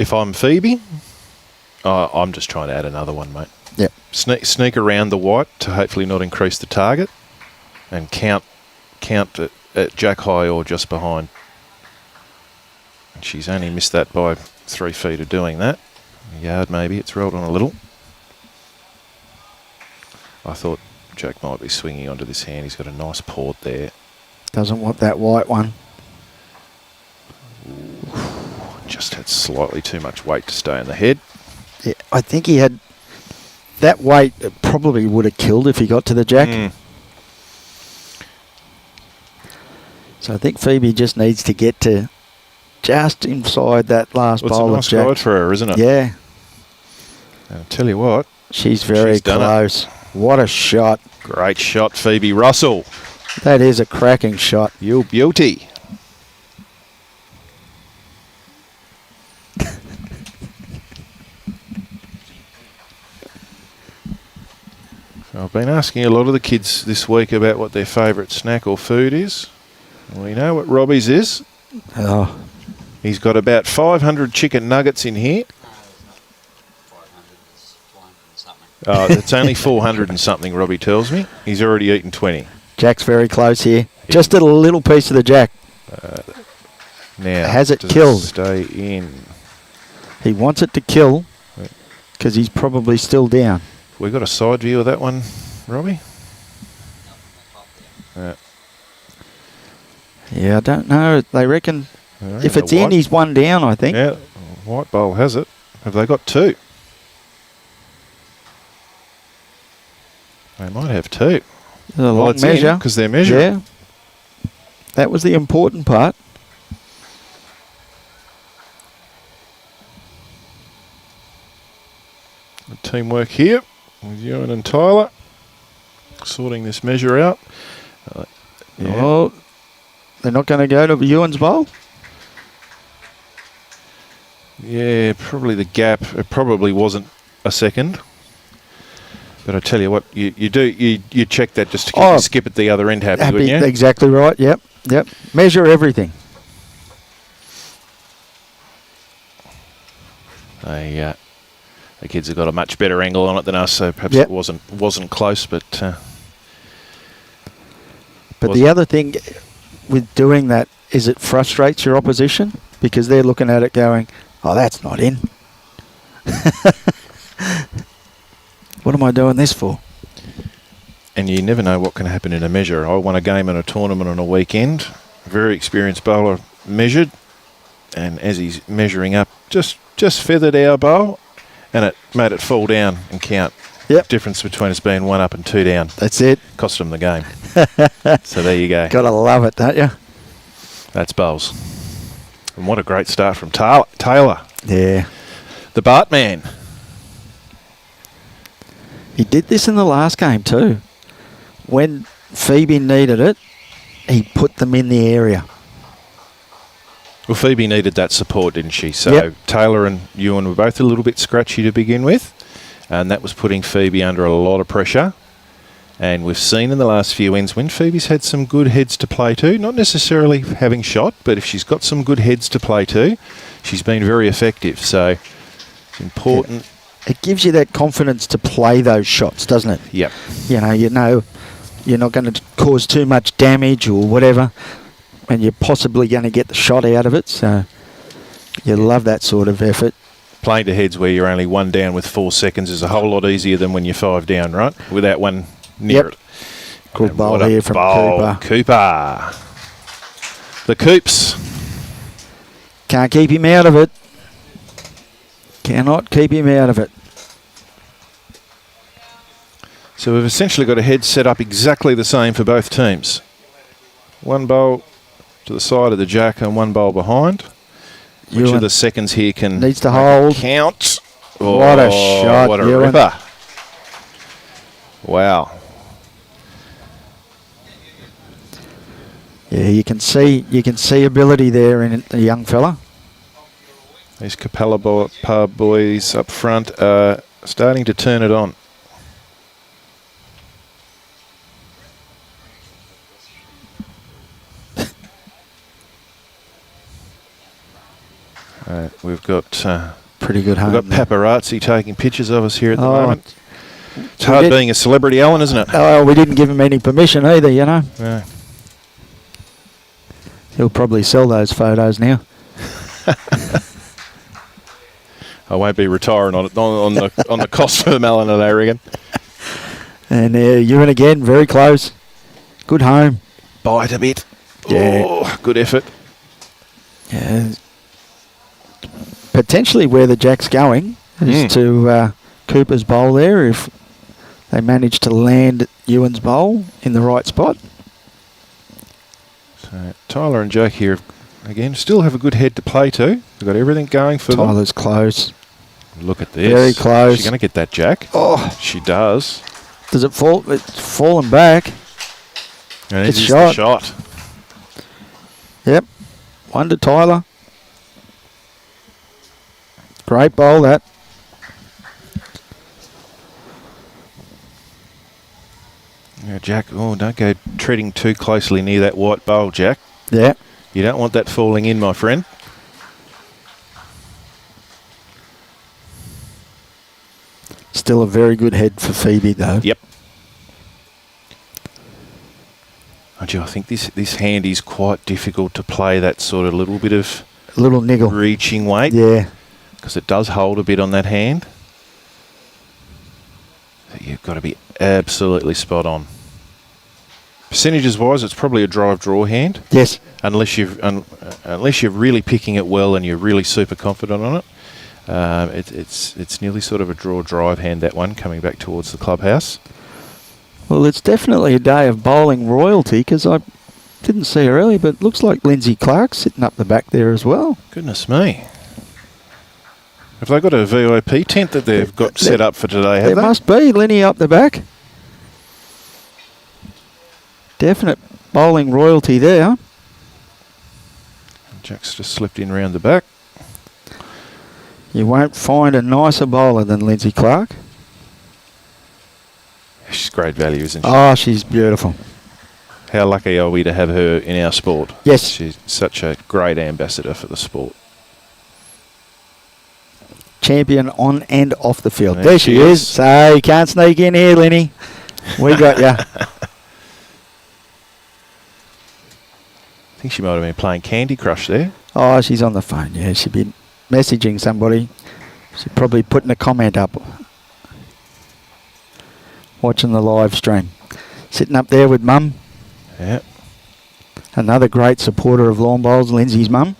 if I'm Phoebie, I'm just trying to add another one, mate. Yep. Sneak around the white to hopefully not increase the target, and count at Jack high or just behind. And she's only missed that by 3 feet of doing that. A yard maybe. It's rolled on a little. I thought Jack might be swinging onto this hand. He's got a nice port there. Doesn't want that white one. Just had slightly too much weight to stay in the head. Yeah, I think he had that weight. It probably would have killed if he got to the jack. So I think Phoebie just needs to get to just inside that last bowl of jack. It's a nice guide for her, isn't it? Yeah. And I'll tell you what. She's very close. What a shot. Great shot, Phoebie Russell. That is a cracking shot. You beauty. I've been asking a lot of the kids this week about what their favourite snack or food is. Well, you know what Robbie's is? Oh. He's got about 500 chicken nuggets in here. It's only 400 and something, Robbie tells me. He's already eaten 20. Jack's very close here. Just a little piece of the jack. Now, has it killed? Stay in. He wants it to kill because he's probably still down. We got a side view of that one, Robbie? Yeah, I don't know. They reckon if it's in, he's one down, I think. Yeah, white bowl has it. Have they got 2? They might have 2. A long measure. Because they're measuring. Yeah. That was the important part. The teamwork here with Euan and Tilah sorting this measure out. Oh, they're not going to go to Euan's bowl? Yeah, probably the gap. It probably wasn't a second. But I tell you what, you check that just to keep the skip at the other end happy, wouldn't you? Exactly right. Yep. Measure everything. The kids have got a much better angle on it than us, so perhaps it wasn't close, but the other thing with doing that is it frustrates your opposition because they're looking at it going, "Oh, that's not in. What am I doing this for?" And you never know what can happen in a measure. I won a game in a tournament on a weekend. A very experienced bowler measured, and as he's measuring up, just feathered our bowl, and it made it fall down and count. Yep. Difference between us being 1 up and 2 down. That's it. Cost them the game. So there you go. Gotta love it, don't you? That's bowls. And what a great start from Tilah. Yeah. The Baart man. He did this in the last game too. When Phoebie needed it, he put them in the area. Well, Phoebie needed that support, didn't she? So Taylor and Euan were both a little bit scratchy to begin with, and that was putting Phoebie under a lot of pressure. And we've seen in the last few ends when Phoebe's had some good heads to play to, not necessarily having shot, but if she's got some good heads to play to, she's been very effective. So it's important. It gives you that confidence to play those shots, doesn't it? Yep. You know you're not going to cause too much damage or whatever, and you're possibly going to get the shot out of it. So you love that sort of effort. Playing to heads where you're only 1 down with 4 seconds is a whole lot easier than when you're 5 down, right? Without one near it. Good bowl here from Cooper. The Coops. Can't keep him out of it. Cannot keep him out of it. So we've essentially got a head set up exactly the same for both teams. 1 bowl to the side of the jack and 1 bowl behind. Which of the seconds here can needs to hold? Count. Oh, what a shot! What a ripper! Wow. Yeah, you can see ability there in the young fella. These Capella boys up front are starting to turn it on. We've got pretty good home. We've got paparazzi taking pictures of us here at the moment. It's hard being a celebrity, Alan, isn't it? Oh, we didn't give him any permission either, you know. Yeah. He'll probably sell those photos now. I won't be retiring on the cost of them, Alan and Aragon. And Euan again, very close. Good home. Bite a bit. Yeah. Oh, good effort. Yeah. Potentially where the jack's going is to Cooper's bowl there if they manage to land Euan's bowl in the right spot. So Tyler and Jack here, again, still have a good head to play to. They've got everything going for them. Tyler's close. Look at this. Very close. She's going to get that jack. Oh. She does. Does it fall? It's fallen back. And it's the shot. Yep. 1 to Tilah. Great bowl, that. Yeah, Jack, don't go treading too closely near that white bowl, Jack. Yeah. You don't want that falling in, my friend. Still a very good head for Phoebie, though. Yep. I think this hand is quite difficult to play that sort of little bit of niggle reaching weight. Yeah. Because it does hold a bit on that hand. So you've got to be absolutely spot on. Percentages wise, it's probably a drive draw hand. Yes. Unless you're really picking it well and you're really super confident on it. It's nearly sort of a draw drive hand, that one, coming back towards the clubhouse. Well, it's definitely a day of bowling royalty because I didn't see her earlier, but it looks like Lindsay Clark sitting up the back there as well. Goodness me. Have they got a VIP tent that they've got set up for today, have they? There must be. Lenny up the back. Definite bowling royalty there. Jack's just slipped in round the back. You won't find a nicer bowler than Lindsay Clark. She's great value, isn't she? Oh, she's beautiful. How lucky are we to have her in our sport? Yes. She's such a great ambassador for the sport. Champion on and off the field. There There she she is. is. So you can't sneak in here, Lenny. We got you. I think she might have been playing Candy Crush there. Oh, she's on the phone. Yeah, she'd be messaging somebody. She's probably putting a comment up. Watching the live stream. Sitting up there with Mum. Yeah. Another great supporter of lawn bowls, Lindsay's mum.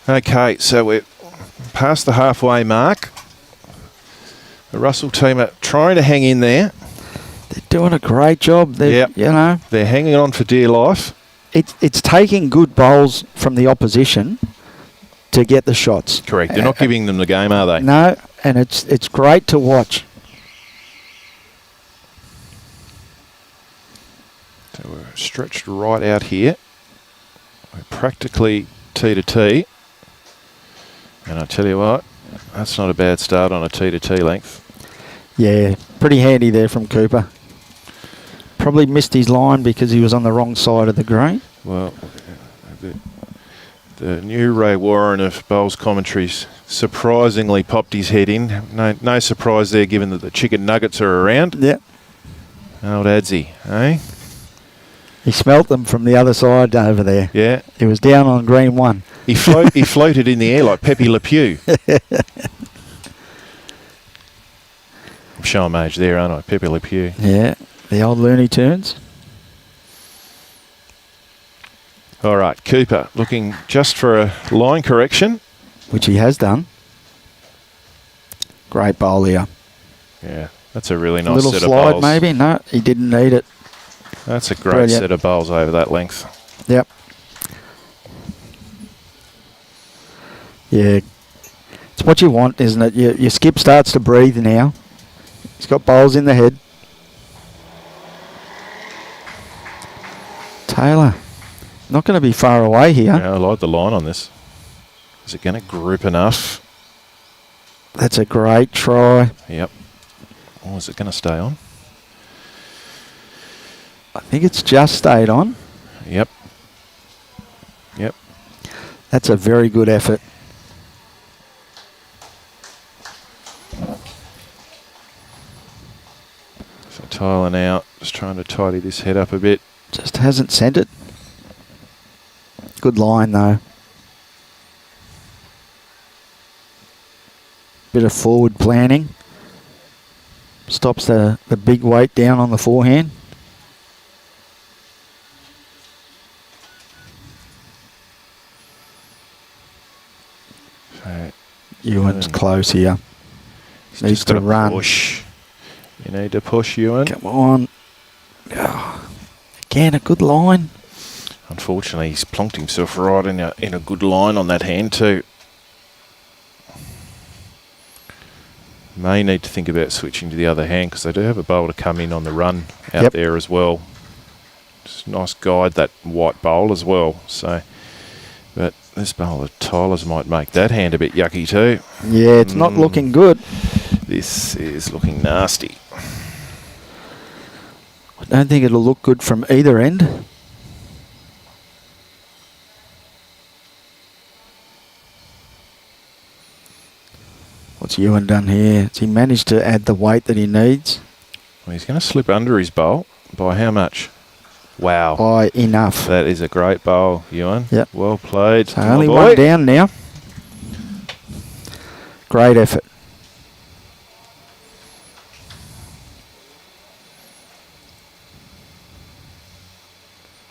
Okay, so we're past the halfway mark. The Russell team are trying to hang in there. They're doing a great job. They're, Yep. you know, They're hanging on for dear life. it's taking good bowls from the opposition to get the shots. Correct. They're not giving them the game, are they? No, and it's great to watch. So we're stretched right out here. We're practically tee to tee. And I tell you what, that's not a bad start on a tee to tee length. Yeah, pretty handy there from Cooper. Probably missed his line because he was on the wrong side of the green. Well, the new Ray Warren of Bowls Commentaries surprisingly popped his head in. No surprise there, given that the chicken nuggets are around. Yeah. Old Adsy, eh? He smelt them from the other side over there. Yeah. He was down on green one. He floated in the air like Pepe Le Pew. I'm showing my age there, aren't I? Pepe Le Pew. Yeah, the old Looney Tunes. All right, Cooper looking just for a line correction. Which he has done. Great bowl here. Yeah, that's a really nice Little set slide of bowls. maybe. No, he didn't need it. That's a great Brilliant. set of bowls over that length. Yep. Yeah. It's what you want, isn't it? Your skip starts to breathe now. He's got bowls in the head. Taylor. Not going to be far away here. Yeah, I like the line on this. Is it going to grip enough? That's a great try. Yep. Oh, is it going to stay on? I think it's just stayed on. Yep. Yep. That's a very good effort. So Tilah now just trying to tidy this head up a bit. Just hasn't sent it. Good line though. Bit of forward planning. Stops the big weight down on the forehand. So Euan's close here. he's Needs just to gotta run. push. You need to push, Euan. Come on. Oh, again, a good line. Unfortunately, he's plonked himself right in a good line on that hand too. May need to think about switching to the other hand because they do have a bowl to come in on the run out Yep. there as well. Just a nice guide, that white bowl as well. So, but this bowl of Tyler's might make that hand a bit yucky too. Yeah, it's not looking good. This is looking nasty. I don't think it'll look good from either end. What's Euan done here? Has he managed to add the weight that he needs? Well, he's going to slip under his bowl. By how much? Wow. By enough. That is a great bowl, Euan. Yep. Well played. So my only boy. one down now. Great effort.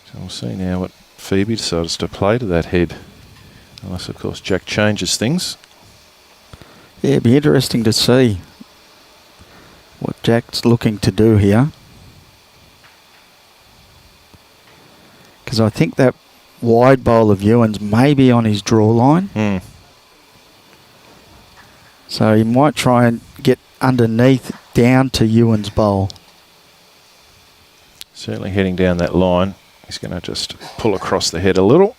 So we'll see now what Phoebe decides to play to that head. Unless, of course, Jack changes things. Yeah, it'd be interesting to see what Jack's looking to do here. Because I think that wide bowl of Euan's may be on his draw line. Hmm. So he might try and get underneath down to Euan's bowl. Certainly heading down that line. He's going to just pull across the head a little.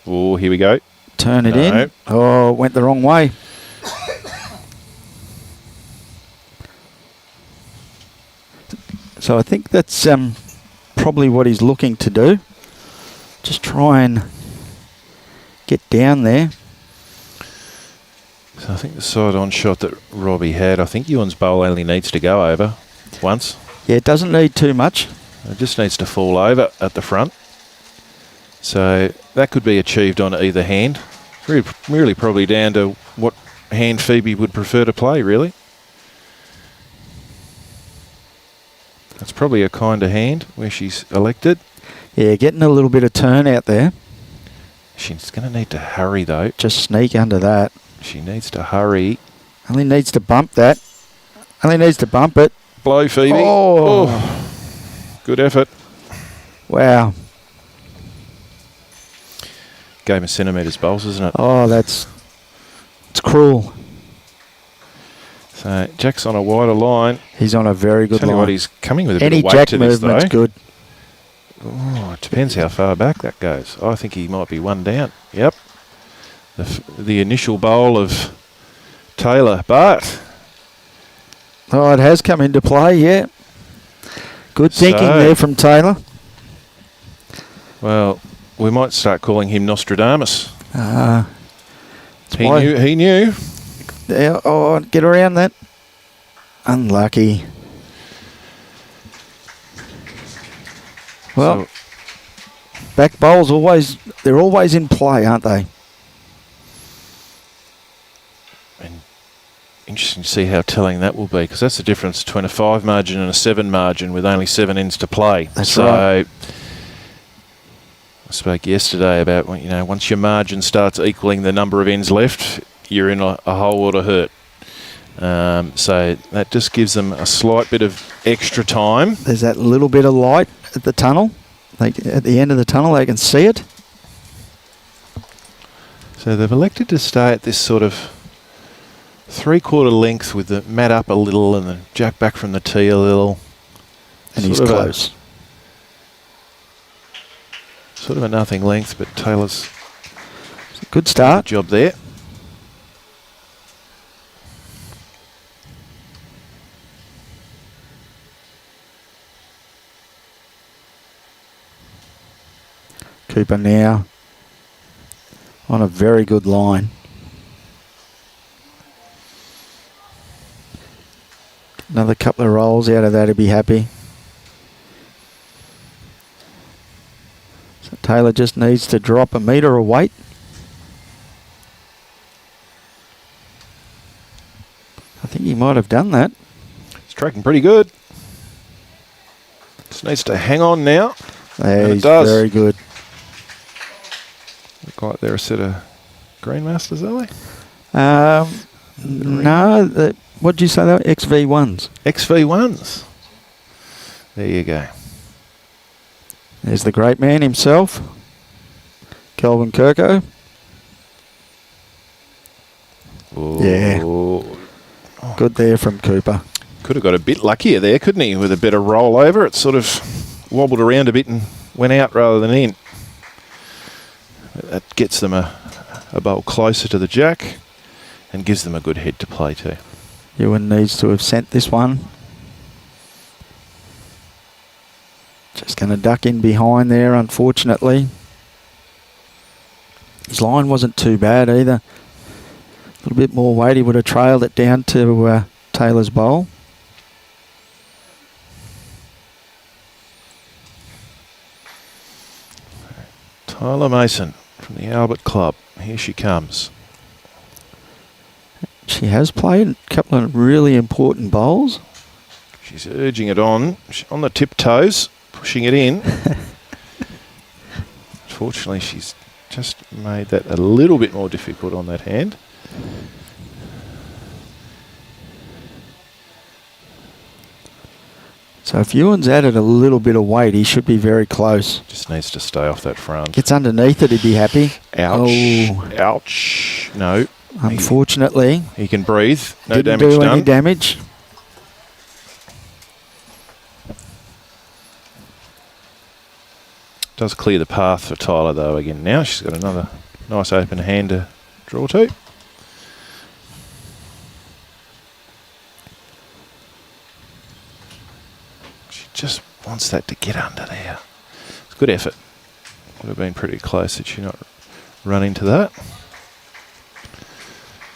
Oh, here we go. Turn it No. in. Oh, went the wrong way. So I think that's probably what he's looking to do. Just try and get down there. So I think the side-on shot that Robbie had, I think Euan's bowl only needs to go over once. Yeah, it doesn't need too much. It just needs to fall over at the front. So that could be achieved on either hand. Really probably down to what hand Phoebe would prefer to play, really. That's probably a kind of hand where she's elected. Yeah, getting a little bit of turn out there. She's going to need to hurry, though. Just sneak under that. She needs to hurry. Only needs to bump that. Only needs to bump it. Blow, Phoebe. Oh. Good effort. Wow. Game of centimetres bowls, isn't it? Oh, it's cruel. So Jack's on a wider line. He's on a very good Tell you line. what, he's coming with a Any bit of weight jack to this, though. movement's good. Oh, it depends how far back that goes. I think he might be one down. Yep. The initial bowl of Tilah. Baart. Oh, it has come into play, yeah. Good thinking So- there from Tilah. Well, we might start calling him Nostradamus. He He knew. Yeah, oh, get around that. Unlucky. Well, So- back bowls they're always in play, aren't they? And interesting to see how telling that will be, because that's the difference between a 5 margin and a 7 margin with only 7 ends to play. That's right. I spoke yesterday about, once your margin starts equaling the number of ends left, you're in a whole lot of hurt. So that just gives them a slight bit of extra time. There's that little bit of light at the tunnel. At the end of the tunnel, they can see it. So they've elected to stay at this sort of 3/4 length with the mat up a little and the jack back from the tee a little. And he's Sort of close. Sort of a nothing length, but Taylor's Good start. job there. Cooper now on a very good line. Another couple of rolls out of that, he'd be happy. So Taylor just needs to drop a metre of weight. I think he might have done that. It's tracking pretty good. Just needs to hang on now. Yeah, And it he's does. very good. Look like they're a set of Greenmasters, are they? No, what did you say they were? XV1s. XV1s. There you go. There's the great man himself, Kelvin Kirko. Yeah. Oh. Good there from Cooper. Could have got a bit luckier there, couldn't he? With a better rollover. It sort of wobbled around a bit and went out rather than in. That gets them a bowl closer to the jack and gives them a good head to play too. Euan needs to have sent this one. Just going to duck in behind there, unfortunately. His line wasn't too bad either. A little bit more weight, he would have trailed it down to Taylor's bowl. Tilah Mason from the Albert Club. Here she comes. She has played a couple of really important bowls. She's urging it on. She's on the tiptoes, pushing it in. Unfortunately, she's just made that a little bit more difficult on that hand. So if Euan's added a little bit of weight, he should be very close. Just needs to stay off that front. Gets underneath it, he'd be happy. Ouch. Oh. Ouch. No. Unfortunately, He can breathe. No didn't damage do done. any damage. Does clear the path for Tilah though again now. She's got another nice open hand to draw to. She just wants that to get under there. It's a good effort. Would have been pretty close that she not run into that.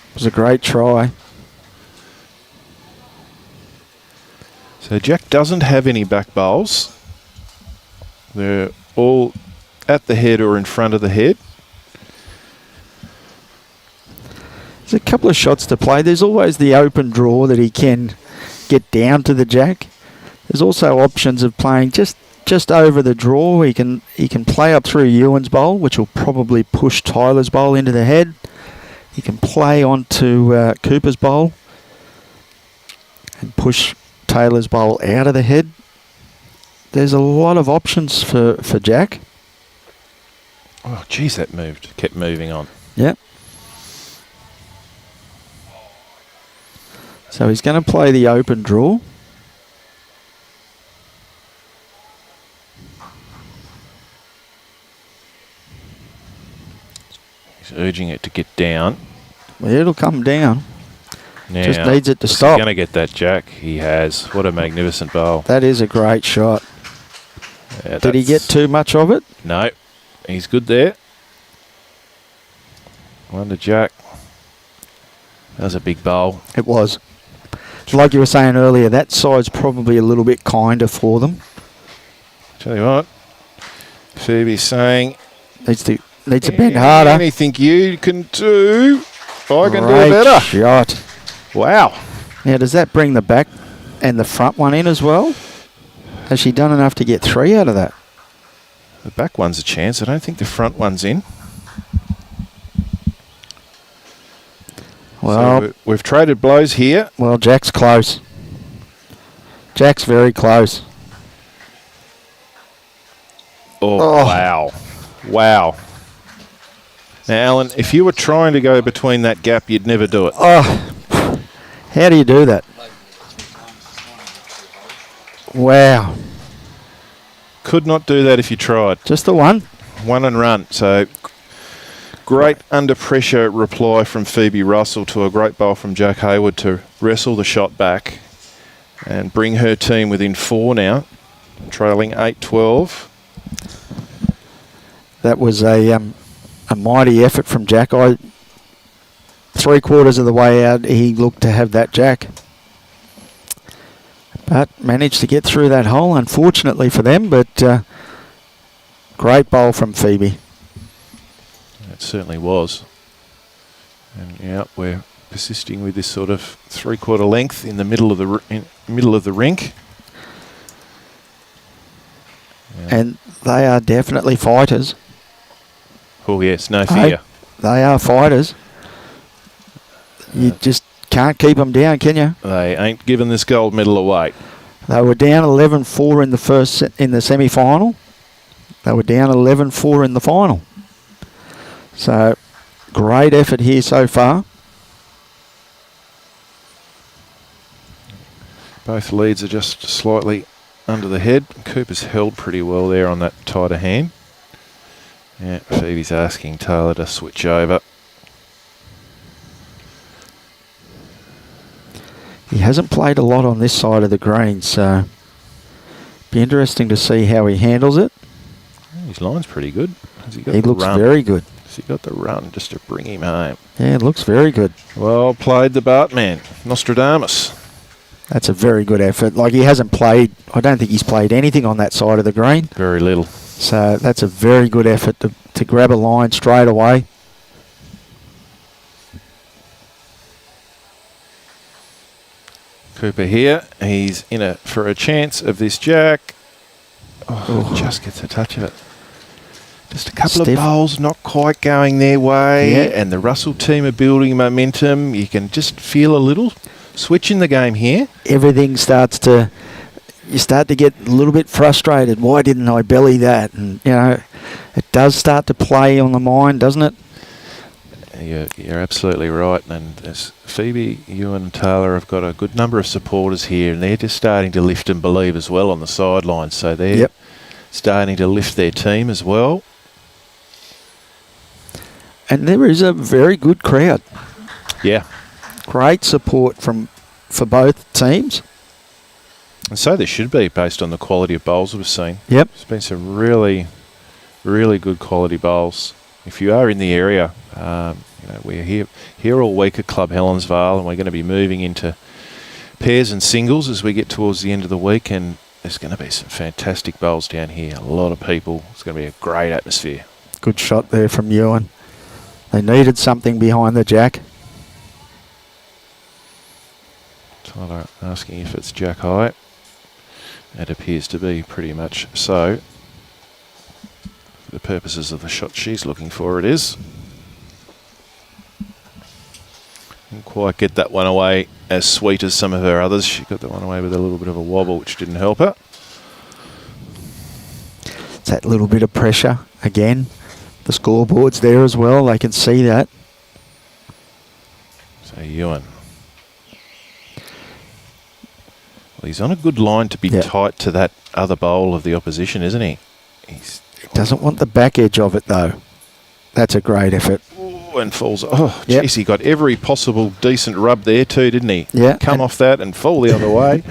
It was a great try. So Jack doesn't have any back bowls. They're all at the head or in front of the head. There's a couple of shots to play. There's always the open draw that he can get down to the jack. There's also options of playing just over the draw. He can play up through Euan's bowl, which will probably push Tilah's bowl into the head. He can play onto Cooper's bowl and push Taylor's bowl out of the head. There's a lot of options for Jack. Oh, geez, that kept moving on. Yep. So he's going to play the open draw. He's urging it to get down. Well, it'll come down. Now, just needs it to He's stop. going to get that jack. He has. What a magnificent bowl. That is a great shot. Yeah, Did he get too much of it? No. He's good there. Wonder jack. That was a big bowl. It was. Like you were saying earlier, that side's probably a little bit kinder for them. Tell you what, Phoebe's saying Needs to bend harder. Anything you can do, I can Great do better. Shot. Wow. Now, does that bring the back and the front one in as well? Has she done enough to get 3 out of that? The back one's a chance. I don't think the front one's in. Well, so we've traded blows here. Well, Jack's close. Jack's very close. Oh, wow. Wow. Now, Alan, if you were trying to go between that gap, you'd never do it. Oh, how do you do that? Wow. Could not do that if you tried. Just the one? One and run. So, great under pressure reply from Phoebe Russell to a great bowl from Jack Hayward to wrestle the shot back and bring her team within 4 now, trailing 8-12. That was a mighty effort from Jack. 3/4 of the way out, he looked to have that jack. But managed to get through that hole, unfortunately for them, but great bowl from Phoebe. It certainly was. And yeah, we're persisting with this sort of 3/4 length in the middle of the rink. Yeah. And they are definitely fighters. Oh yes, no fear. They are fighters. You just can't keep them down, can you? They ain't giving this gold medal away. They were down 11-4 in the semi-final. They were down 11-4 in the final. So, great effort here so far. Both leads are just slightly under the head. Cooper's held pretty well there on that tighter hand. Yeah, Phoebe's asking Tilah to switch over. He hasn't played a lot on this side of the green, so be interesting to see how he handles it. His line's pretty good. He looks very good. Has he got the run just to bring him home? Yeah, it looks very good. Well played, the Baart man, Nostradamus. That's a very good effort. Like, he hasn't played, I don't think he's played anything on that side of the green. Very little. So that's a very good effort to grab a line straight away. Cooper here. He's in for a chance of this jack. Oh, just gets a touch of it. Just a couple of bowls not quite going their way. Yeah. And the Russell team are building momentum. You can just feel a little switch in the game here. Everything starts to... You start to get a little bit frustrated. Why didn't I belly that? And, you know, it does start to play on the mind, doesn't it? You're absolutely right. And as Phoebe, Euan and Tilah have got a good number of supporters here, and they're just starting to lift and believe as well on the sidelines. So they're starting to lift their team as well. And there is a very good crowd. Yeah. Great support for both teams. And so there should be, based on the quality of bowls we've seen. Yep. There's been some really, really good quality bowls. If you are in the area, we're here all week at Club Helensvale, and we're going to be moving into pairs and singles as we get towards the end of the week, and there's going to be some fantastic bowls down here. A lot of people. It's going to be a great atmosphere. Good shot there from Euan. They needed something behind the jack. Tilah asking if it's jack high. It appears to be pretty much so. For the purposes of the shot she's looking for, it is. Didn't quite get that one away as sweet as some of her others. She got that one away with a little bit of a wobble, which didn't help her. It's that little bit of pressure again. The scoreboard's there as well. They can see that. So Euan. Well, he's on a good line to be tight to that other bowl of the opposition, isn't he? He doesn't want the back edge of it, though. That's a great effort. Ooh, and falls. Oh, jeez, he got every possible decent rub there too, didn't he? Yeah. Come off that and fall the other way.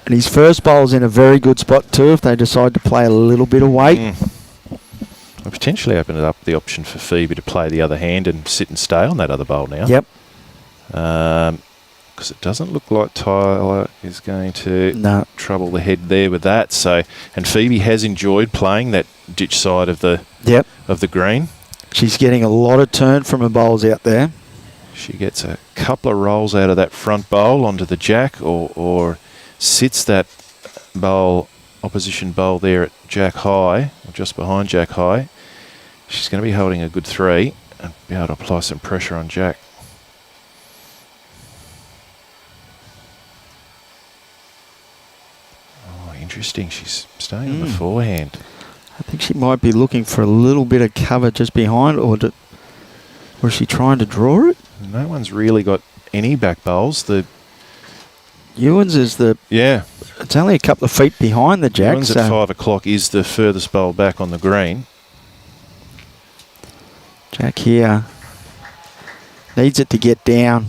And his first bowl's in a very good spot too if they decide to play a little bit of weight. I potentially opened up the option for Phoebie to play the other hand and sit and stay on that other bowl now. Yep. Because it doesn't look like Tilah is going to trouble the head there with that. So, and Phoebie has enjoyed playing that ditch side of the green. She's getting a lot of turn from her bowls out there. She gets a couple of rolls out of that front bowl onto the jack, or sits that bowl, opposition bowl there at jack high, or just behind jack high. She's going to be holding a good 3 and be able to apply some pressure on jack. Interesting. She's staying on the forehand. I think she might be looking for a little bit of cover just behind, or is she trying to draw it? No one's really got any back bowls. The Euan's is it's only a couple of feet behind the jack. Euan's at 5 o'clock is the furthest bowl back on the green. Jack here needs it to get down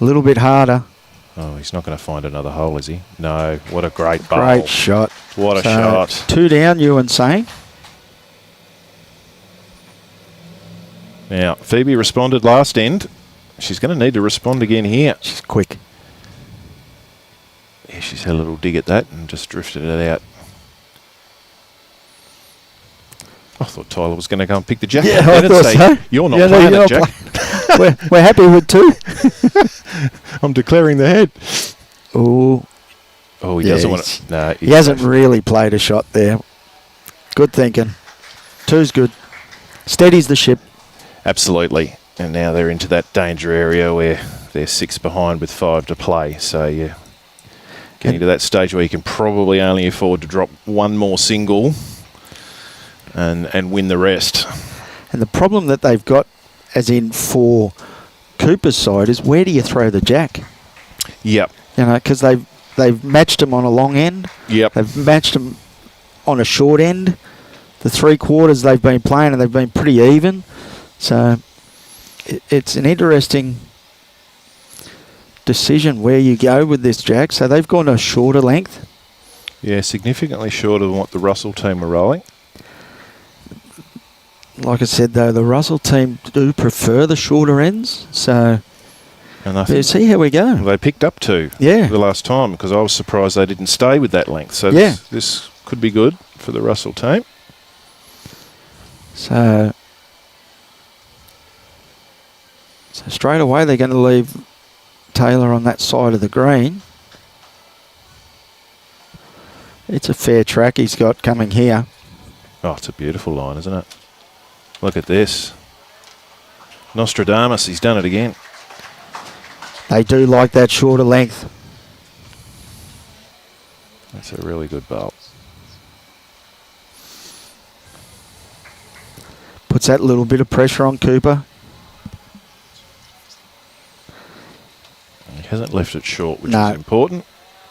a little bit harder. Oh, he's not going to find another hole, is he? No. What a great bowl. Great shot. What a shot. 2 down, Euan saying. Now, Phoebie responded last end. She's going to need to respond again here. She's quick. Yeah, she's had a little dig at that and just drifted it out. I thought Tilah was going to go and pick the jack. Yeah, I thought so. You're not playing it, Jack. we're happy with 2. I'm declaring the head. Oh, he doesn't want to. No, he hasn't really played a shot there. Good thinking. 2's good. Steadies the ship. Absolutely. And now they're into that danger area where they're 6 behind with 5 to play. So, yeah, getting to that stage where you can probably only afford to drop one more single and win the rest. And the problem that they've got, as in for Cooper's side, is where do you throw the jack? Yep. You know, because they've matched him on a long end. Yep. They've matched him on a short end. The 3/4 they've been playing, and they've been pretty even. So it's an interesting decision where you go with this jack. So they've gone a shorter length. Yeah, significantly shorter than what the Russell team were rolling. Like I said, though, the Russell team do prefer the shorter ends. So let's see how we go. They picked up 2 the last time, because I was surprised they didn't stay with that length. So this could be good for the Russell team. So straight away they're going to leave Tilah on that side of the green. It's a fair track he's got coming here. Oh, it's a beautiful line, isn't it? Look at this. Nostradamus, he's done it again. They do like that shorter length. That's a really good bowl. Puts that little bit of pressure on Cooper. He hasn't left it short, which is important.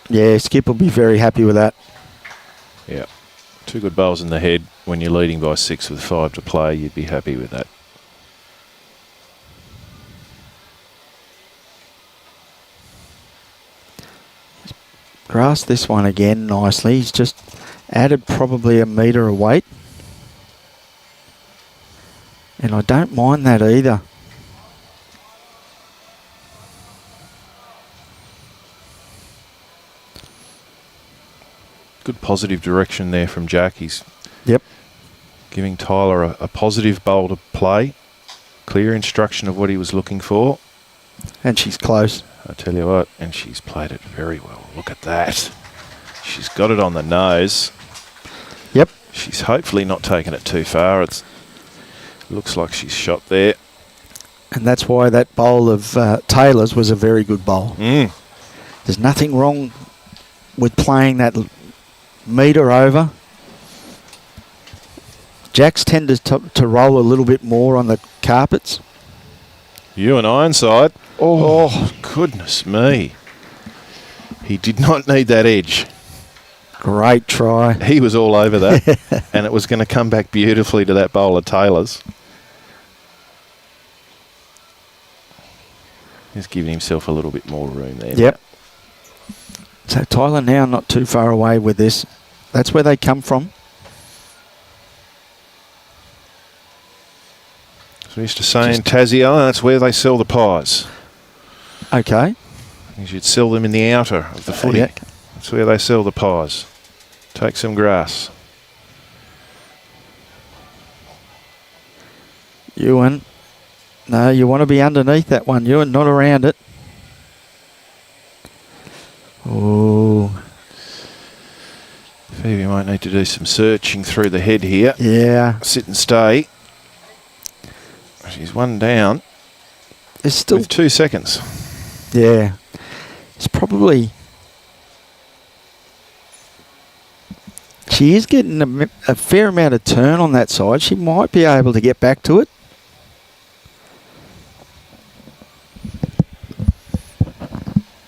Yeah, Skip will be very happy with that. Yeah. 2 good bowls in the head. When you're leading by 6 with 5 to play, you'd be happy with that. Grasped this one again nicely. He's just added probably a metre of weight. And I don't mind that either. Good positive direction there from Jack. He's Yep. giving Tilah a positive bowl to play. Clear instruction of what he was looking for. And she's close. I tell you what, and she's played it very well. Look at that. She's got it on the nose. Yep. She's hopefully not taken it too far. It looks like she's shot there. And that's why that bowl of Taylor's was a very good bowl. Mm. There's nothing wrong with playing that metre over. Jacks tend to roll a little bit more on the carpets. Euan Ironside. Oh, goodness me. He did not need that edge. Great try. He was all over that. And it was going to come back beautifully to that bowl of Taylor's. He's giving himself a little bit more room there. Yep. So Tilah now not too far away with this. That's where they come from. So we used to say in Tassie, that's where they sell the pies. Okay. You should sell them in the outer of the footy. Yeah. That's where they sell the pies. Take some grass. Euan. No, you want to be underneath that one, Euan, not around it. Oh. Phoebe might need to do some searching through the head here. Yeah. Sit and stay. She's one down. It's still... With 2 seconds. Yeah. It's probably... She is getting a fair amount of turn on that side. She might be able to get back to it.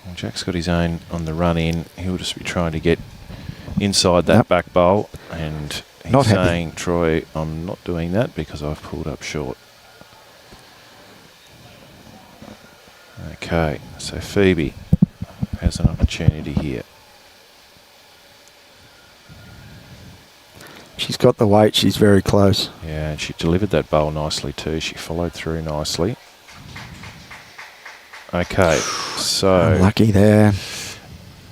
Well, Jack's got his own on the run in. He'll just be trying to get inside that back bowl. And he's Not happy. saying, Troy, I'm not doing that because I've pulled up short. Okay, so Phoebe has an opportunity here. She's got the weight. She's very close. Yeah, and she delivered that bowl nicely too. She followed through nicely. Okay, so... Unlucky there.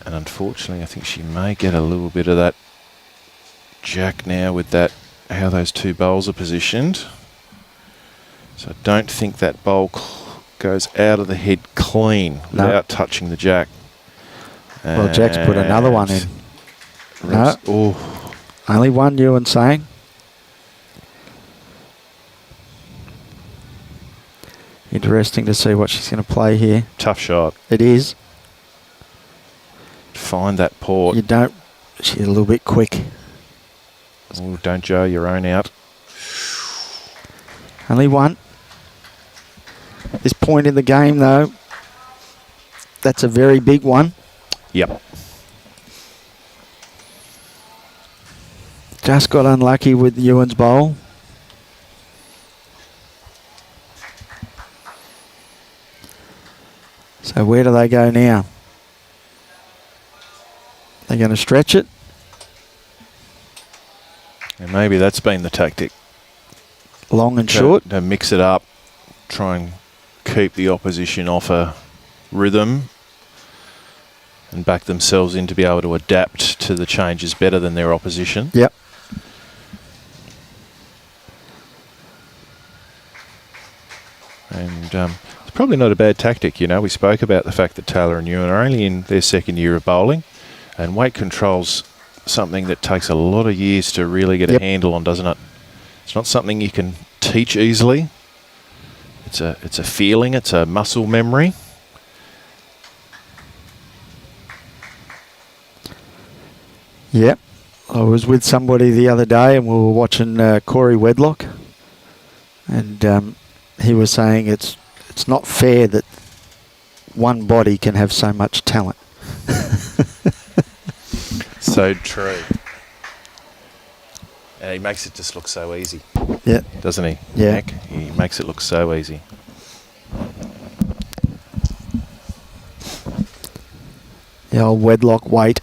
And unfortunately, I think she may get a little bit of that Jack now with that, how those two bowls are positioned. So I don't think that bowl goes out of the head clean without touching the Jack. Well, Jack's put another one in. No. Oh. Only one, Euan saying. Interesting to see what she's going to play here. Tough shot. It is. Find that port. You don't... She's a little bit quick. Oh, don't Joe your own out. Only one. This point in the game, though, that's a very big one. Yep. Just got unlucky with Euan's bowl. So where do they go now? They're going to stretch it. And maybe that's been the tactic. Long and short. To mix it up, try and keep the opposition off a rhythm and back themselves in to be able to adapt to the changes better than their opposition. Yep. And it's probably not a bad tactic, you know. We spoke about the fact that Tilah and Euan are only in their second year of bowling, and weight control's something that takes a lot of years to really get a handle on, doesn't it? It's not something you can teach easily. It's a feeling, it's a muscle memory. Yep. I was with somebody the other day and we were watching Corey Wedlock, and he was saying it's not fair that one body can have so much talent. So true. And he makes it just look so easy. Yeah. Doesn't he? Yeah. Nick? He makes it look so easy. The old wedlock weight.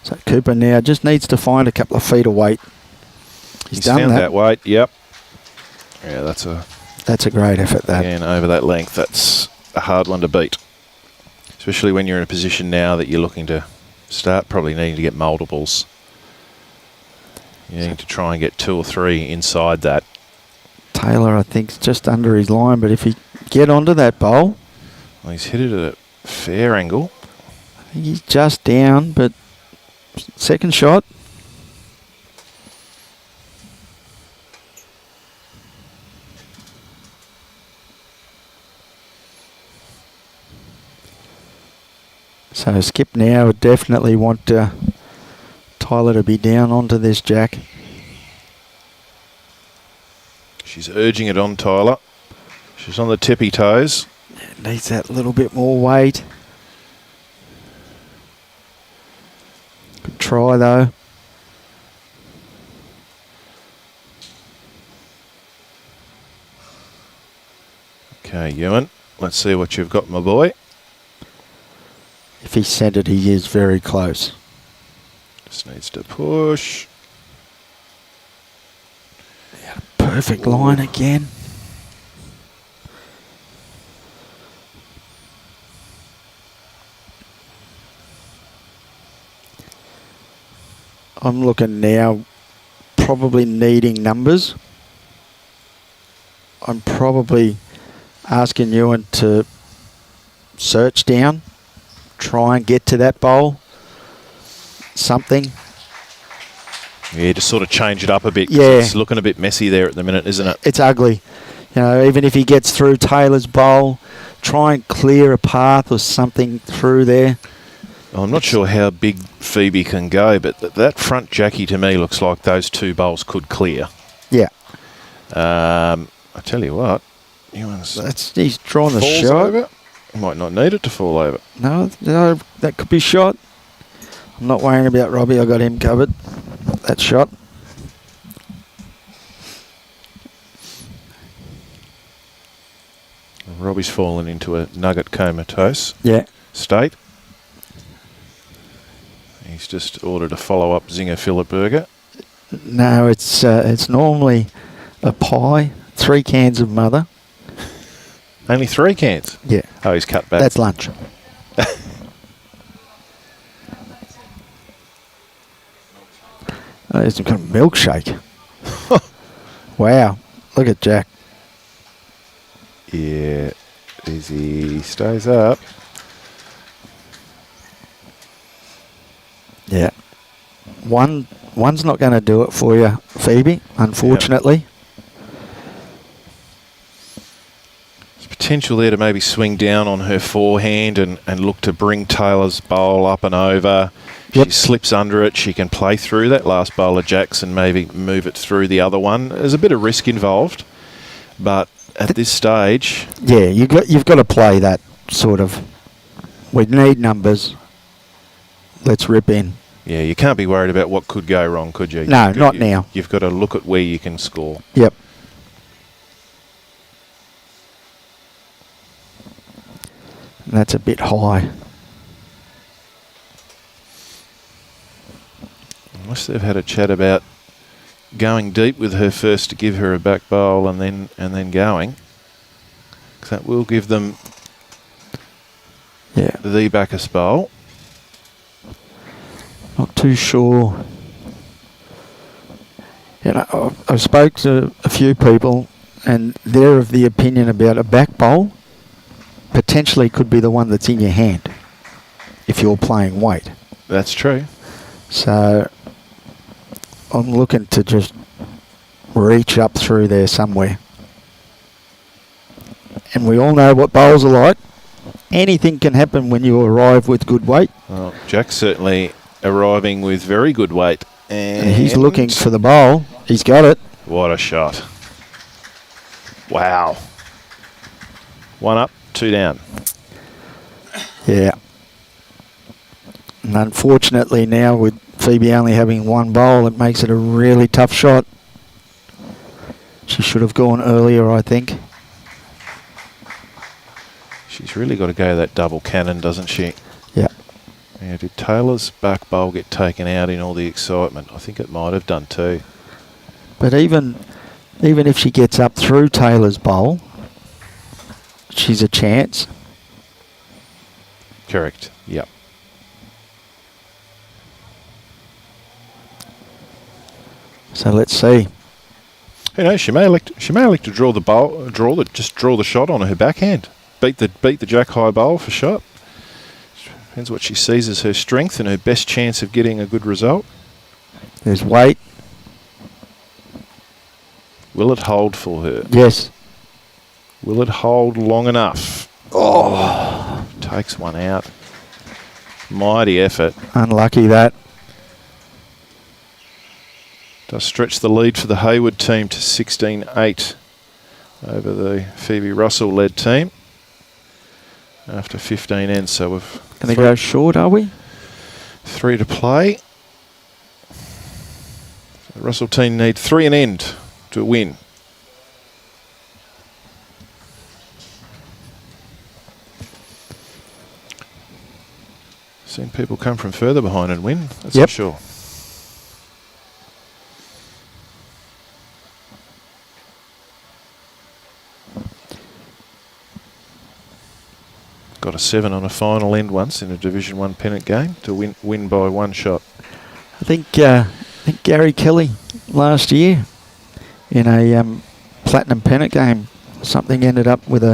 So Cooper now just needs to find a couple of feet of weight. He's done found that. that weight, yep. Yeah, that's a great effort, that. again, over that length, that's a hard one to beat. Especially when you're in a position now that you're looking to start probably needing to get multiples. You need to try and get 2 or 3 inside that. Taylor, I think, is just under his line, but if he get onto that bowl, Well, he's hit it at a fair angle. I think he's just down, but second shot. So Skip now would definitely want Tilah to be down onto this jack. She's urging it on Tilah. She's on the tippy toes. Needs that little bit more weight. Good try though. Okay, Euan, let's see what you've got, my boy. If he centered, he is very close. Just needs to push. Perfect line again. I'm looking now, probably needing numbers. I'm probably asking Euan to search down, try and get to that bowl. Something. Yeah, just sort of change it up a bit. 'Cause Yeah. It's looking a bit messy there at the minute, isn't it? It's ugly. You know, even if he gets through Taylor's bowl, try and clear a path or something through there. I'm not sure how big Phoebie can go, but that front jackie to me looks like those 2 bowls could clear. Yeah. I tell you what, He's drawn the falls shot. over. He might not need it to fall over. No, that could be shot. I'm not worrying about Robbie. I got him covered. That shot. Robbie's fallen into a nugget comatose Yeah. state. He's just ordered a follow-up zinger fillet burger. No, it's normally a pie, 3 cans of mother. Only 3 cans. Yeah. Oh, he's cut back. That's lunch. Oh, he's got a milkshake. Wow. Look at Jack. Yeah, as he stays up. Yeah. One's not going to do it for you, Phoebie, unfortunately. There's potential there to maybe swing down on her forehand and look to bring Taylor's bowl up and over. Yep. She slips under it. She can play through that last bowl of jacks and maybe move it through the other one. There's a bit of risk involved, but at this stage... Yeah, you've got to play that sort of, we need numbers, let's rip in. Yeah, you can't be worried about what could go wrong, could you? No, not now. You've got to look at where you can score. Yep. And that's a bit high. Unless they've had a chat about going deep with her first to give her a back bowl and then going. 'Cause that will give them the Bacchus bowl. Not too sure. You know, I've spoke to a few people and they're of the opinion about a back bowl potentially could be the one that's in your hand if you're playing weight. That's true. So I'm looking to just reach up through there somewhere. And we all know what bowls are like. Anything can happen when you arrive with good weight. Well, Jack's certainly arriving with very good weight. And he's looking for the bowl. He's got it. What a shot. Wow. 1 up, 2 down. Yeah. And unfortunately now with Phoebie only having 1 bowl, it makes it a really tough shot. She should have gone earlier, I think. She's really got to go that double cannon, doesn't she? Yeah. Now, did Taylor's back bowl get taken out in all the excitement? I think it might have done too. But even if she gets up through Taylor's bowl, she's a chance. Correct. Yep. So let's see. Who knows? She may elect to draw the shot on her backhand. Beat the jack high bowl for shot. Depends what she sees as her strength and her best chance of getting a good result. There's weight. Will it hold for her? Yes. Will it hold long enough? Oh, takes one out. Mighty effort. Unlucky that. Does stretch the lead for the Hayward team to 16-8 over the Phoebie Russell-led team after 15 ends. So we've Going to go short, are we? 3 to play. The Russell team need 3 and end to win. Seen people come from further behind and win, that's for sure. Got a 7 on a final end once in a Division 1 pennant game to win by 1 shot. I think Gary Kelly last year in a platinum pennant game, something ended up with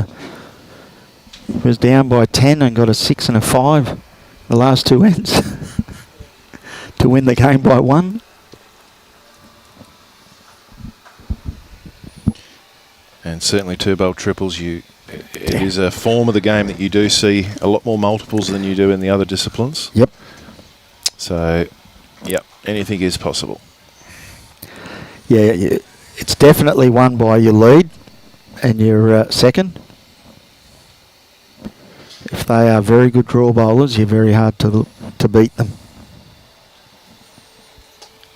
was down by 10 and got a 6 and a 5 the last 2 ends to win the game by 1. And certainly 2-bowl triples, it is a form of the game that you do see a lot more multiples than you do in the other disciplines. Yep. So, yep, anything is possible. Yeah, it's definitely won by your lead and your second. If they are very good draw bowlers, you're very hard to beat them.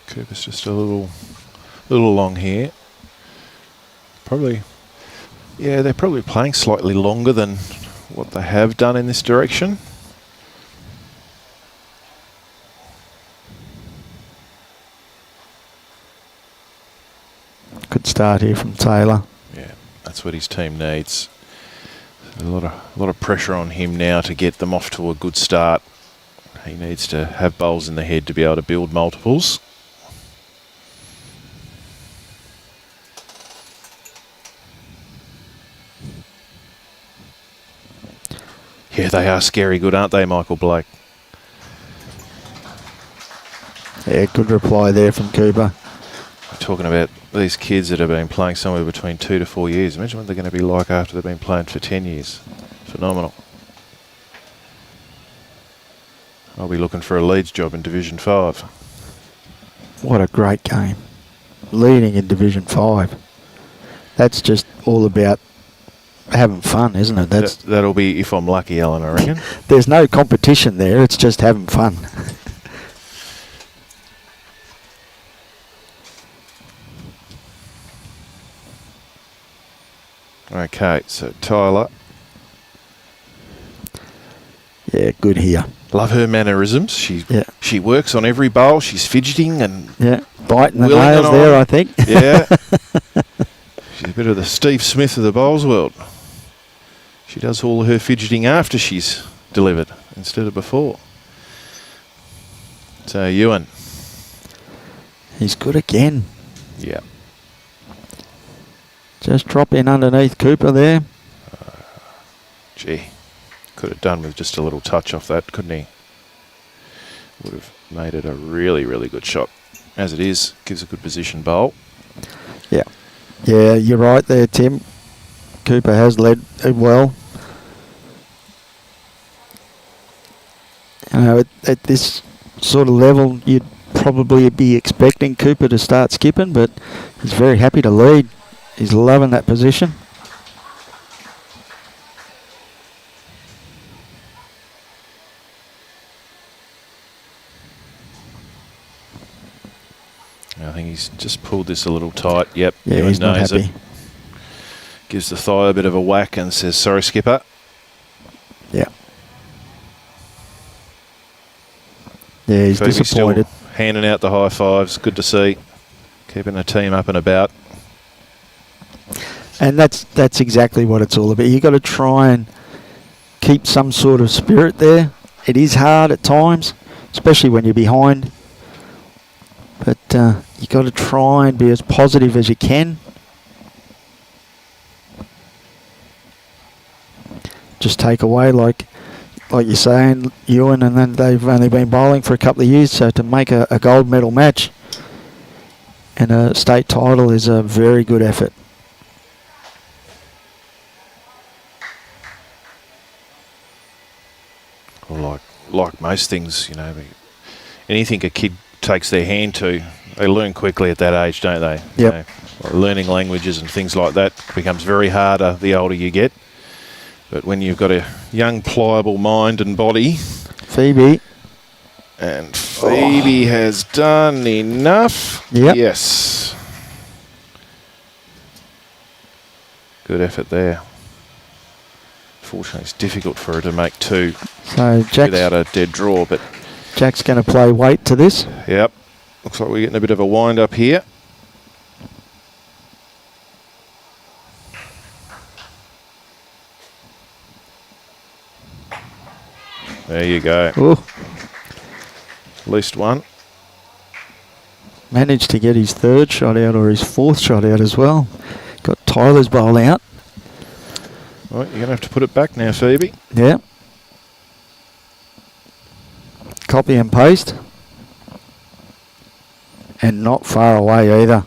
Cooper's just a little long here. Probably. Yeah, they're probably playing slightly longer than what they have done in this direction. Good start here from Tilah. Yeah, that's what his team needs. A lot of pressure on him now to get them off to a good start. He needs to have bowls in the head to be able to build multiples. Yeah, they are scary good, aren't they, Michael Blake? Yeah, good reply there from Cooper. We're talking about these kids that have been playing somewhere between 2 to 4 years. Imagine what they're going to be like after they've been playing for 10 years. Phenomenal. I'll be looking for a Leeds job in Division 5. What a great game. Leading in Division 5. That's just all about having fun, isn't it? That'll be if I'm lucky, Alan, I reckon. There's no competition there. It's just having fun. Okay, so Tilah. Yeah, good here. Love her mannerisms. She works on every bowl. She's fidgeting and biting the nails there, I think. Yeah. She's a bit of the Steve Smith of the bowls world. She does all her fidgeting after she's delivered instead of before. So Euan. He's good again. Yeah. Just drop in underneath Cooper there. Gee, could have done with just a little touch off that, couldn't he? Would have made it a really, really good shot. As it is, gives a good position bowl. Yeah. Yeah, you're right there, Tim. Cooper has led well. You know, at this sort of level, you'd probably be expecting Cooper to start skipping, but he's very happy to lead. He's loving that position. I think He's just pulled this a little tight. Yep. Yeah, Euan he's not knows happy. it. Gives the thigh a bit of a whack and says, sorry, skipper. Yeah. Yeah, he's Phoebe's disappointed. still handing out the high fives. Good to see. Keeping the team up and about. And that's exactly what it's all about. You've got to try and keep some sort of spirit there. It is hard at times, especially when you're behind. But you've got to try and be as positive as you can. Just take away, like you're saying, Euan, and then they've only been bowling for a couple of years, so to make a gold medal match and a state title is a very good effort. Well, like most things, you know, anything a kid takes their hand to, they learn quickly at that age, don't they? Yep. You know, like learning languages and things like that becomes very harder the older you get. But when you've got a young, pliable mind and body... Phoebe. And Phoebe has done enough. Yep. Yes. Good effort there. Fortunately, it's difficult for her to make two So without a dead draw, but Jack's going to play weight to this. yep. Looks like we're getting a bit of a wind up here. There you go. Ooh, At least one. managed to get his third shot out or his fourth shot out as well. Got Tilah's bowl out. Right, you're going to have to put it back now, Phoebe. Yeah. Copy and paste. And not far away either.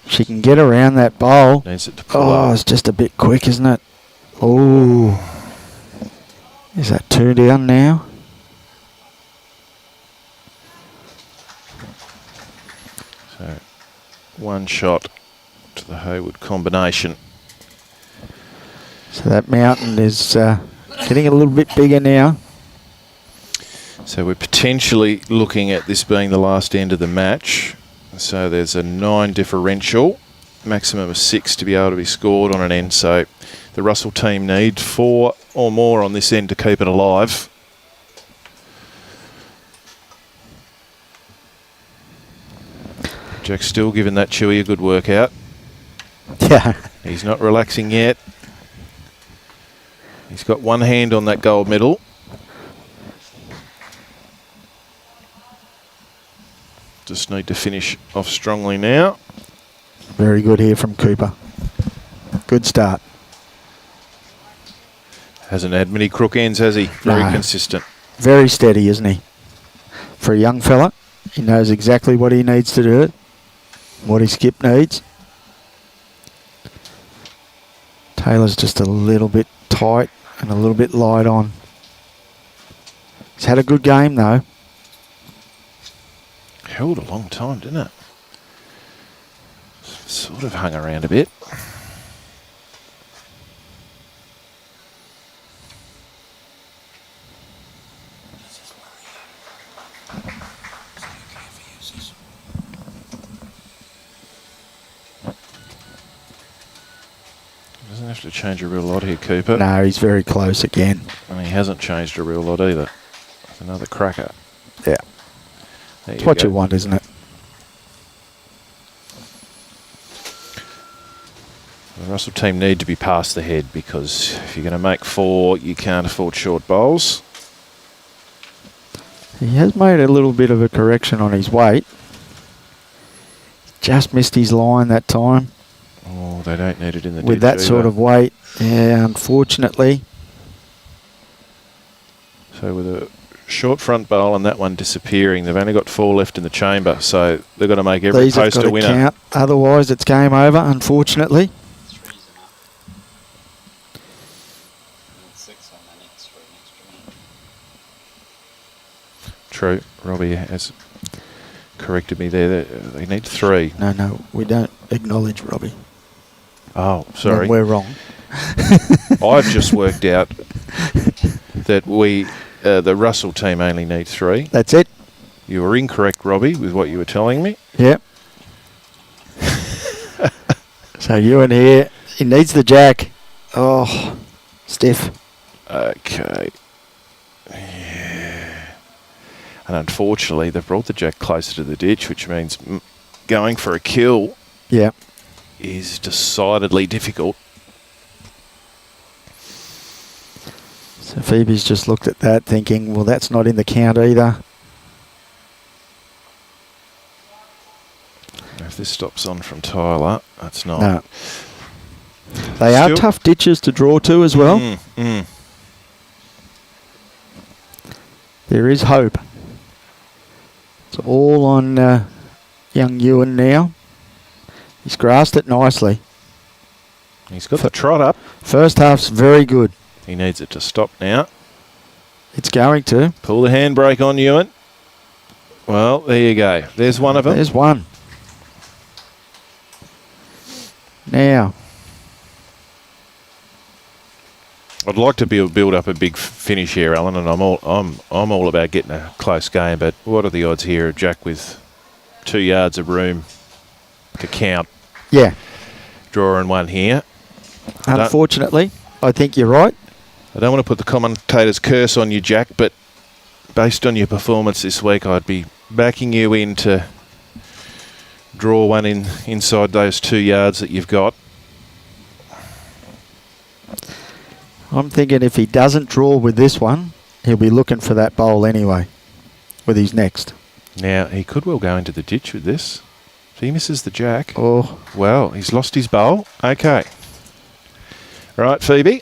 She can get around that bowl. Needs it to pull Oh, up. it's just a bit quick, isn't it? Oh. Is that two down now? So, one shot to the Hayward combination. So that mountain is getting a little bit bigger now. So we're potentially looking at this being the last end of the match. So there's a 9 differential, maximum of 6 to be able to be scored on an end. So the Russell team need 4 or more on this end to keep it alive. Jack's still giving that Chewy a good workout. Yeah. He's not relaxing yet. He's got one hand on that gold medal. Just need to finish off strongly now. Very good here from Cooper. Good start. Hasn't had many crook ends, has he? Very No. consistent. Very steady, isn't he? For a young fella, he knows exactly what he needs to do, what his skip needs. Taylor's just a little bit tight and a little bit light on. He's had a good game though. Held a long time, didn't it? Sort of hung around a bit. Doesn't have to change a real lot here, Cooper. No, he's very close again. And he hasn't changed a real lot either. It's another cracker. Yeah. There It's what go. you want, isn't it? The Russell team need to be past the head because if you're going to make 4, you can't afford short bowls. He has made a little bit of a correction on his weight. Just missed his line that time. Oh, they don't need it in the With ditch that sort either. of weight, yeah, unfortunately. So with a short front bowl and that one disappearing, they've only got 4 left in the chamber, so they've got to make every These have post got a to winner. count. Otherwise, it's game over, unfortunately. 3's enough. And 6 on the next for an extra minute. True. Robbie has corrected me there. They need 3. No, we don't acknowledge Robbie. Oh, sorry. When we're wrong. I've just worked out that the Russell team only need 3. That's it. You were incorrect, Robbie, with what you were telling me. Yep. So Euan here. He needs the jack. Oh, stiff. Okay. Yeah. And unfortunately, they've brought the jack closer to the ditch, which means going for a kill Yeah. is decidedly difficult. So Phoebe's just looked at that thinking, well, that's not in the count either. If this stops on from Tilah, that's not. No. They are tough ditches to draw to as well. There is hope. It's all on young Euan now. He's grasped it nicely. He's got the trot up. First half's very good. He needs it to stop now. It's going to. Pull the handbrake on Euan. Well, there you go. There's one of them. There's one. Now. I'd like to build up a big finish here, Alan, and I'm all about getting a close game. But what are the odds here of Jack with 2 yards of room to count? Yeah. Drawing one here. Unfortunately, I think you're right. I don't want to put the commentator's curse on you, Jack, but based on your performance this week, I'd be backing you in to draw one inside those 2 yards that you've got. I'm thinking if he doesn't draw with this one, he'll be looking for that bowl anyway with his next. Now, he could well go into the ditch with this. If he misses the jack, oh, well, he's lost his bowl. Okay. Right, Phoebe.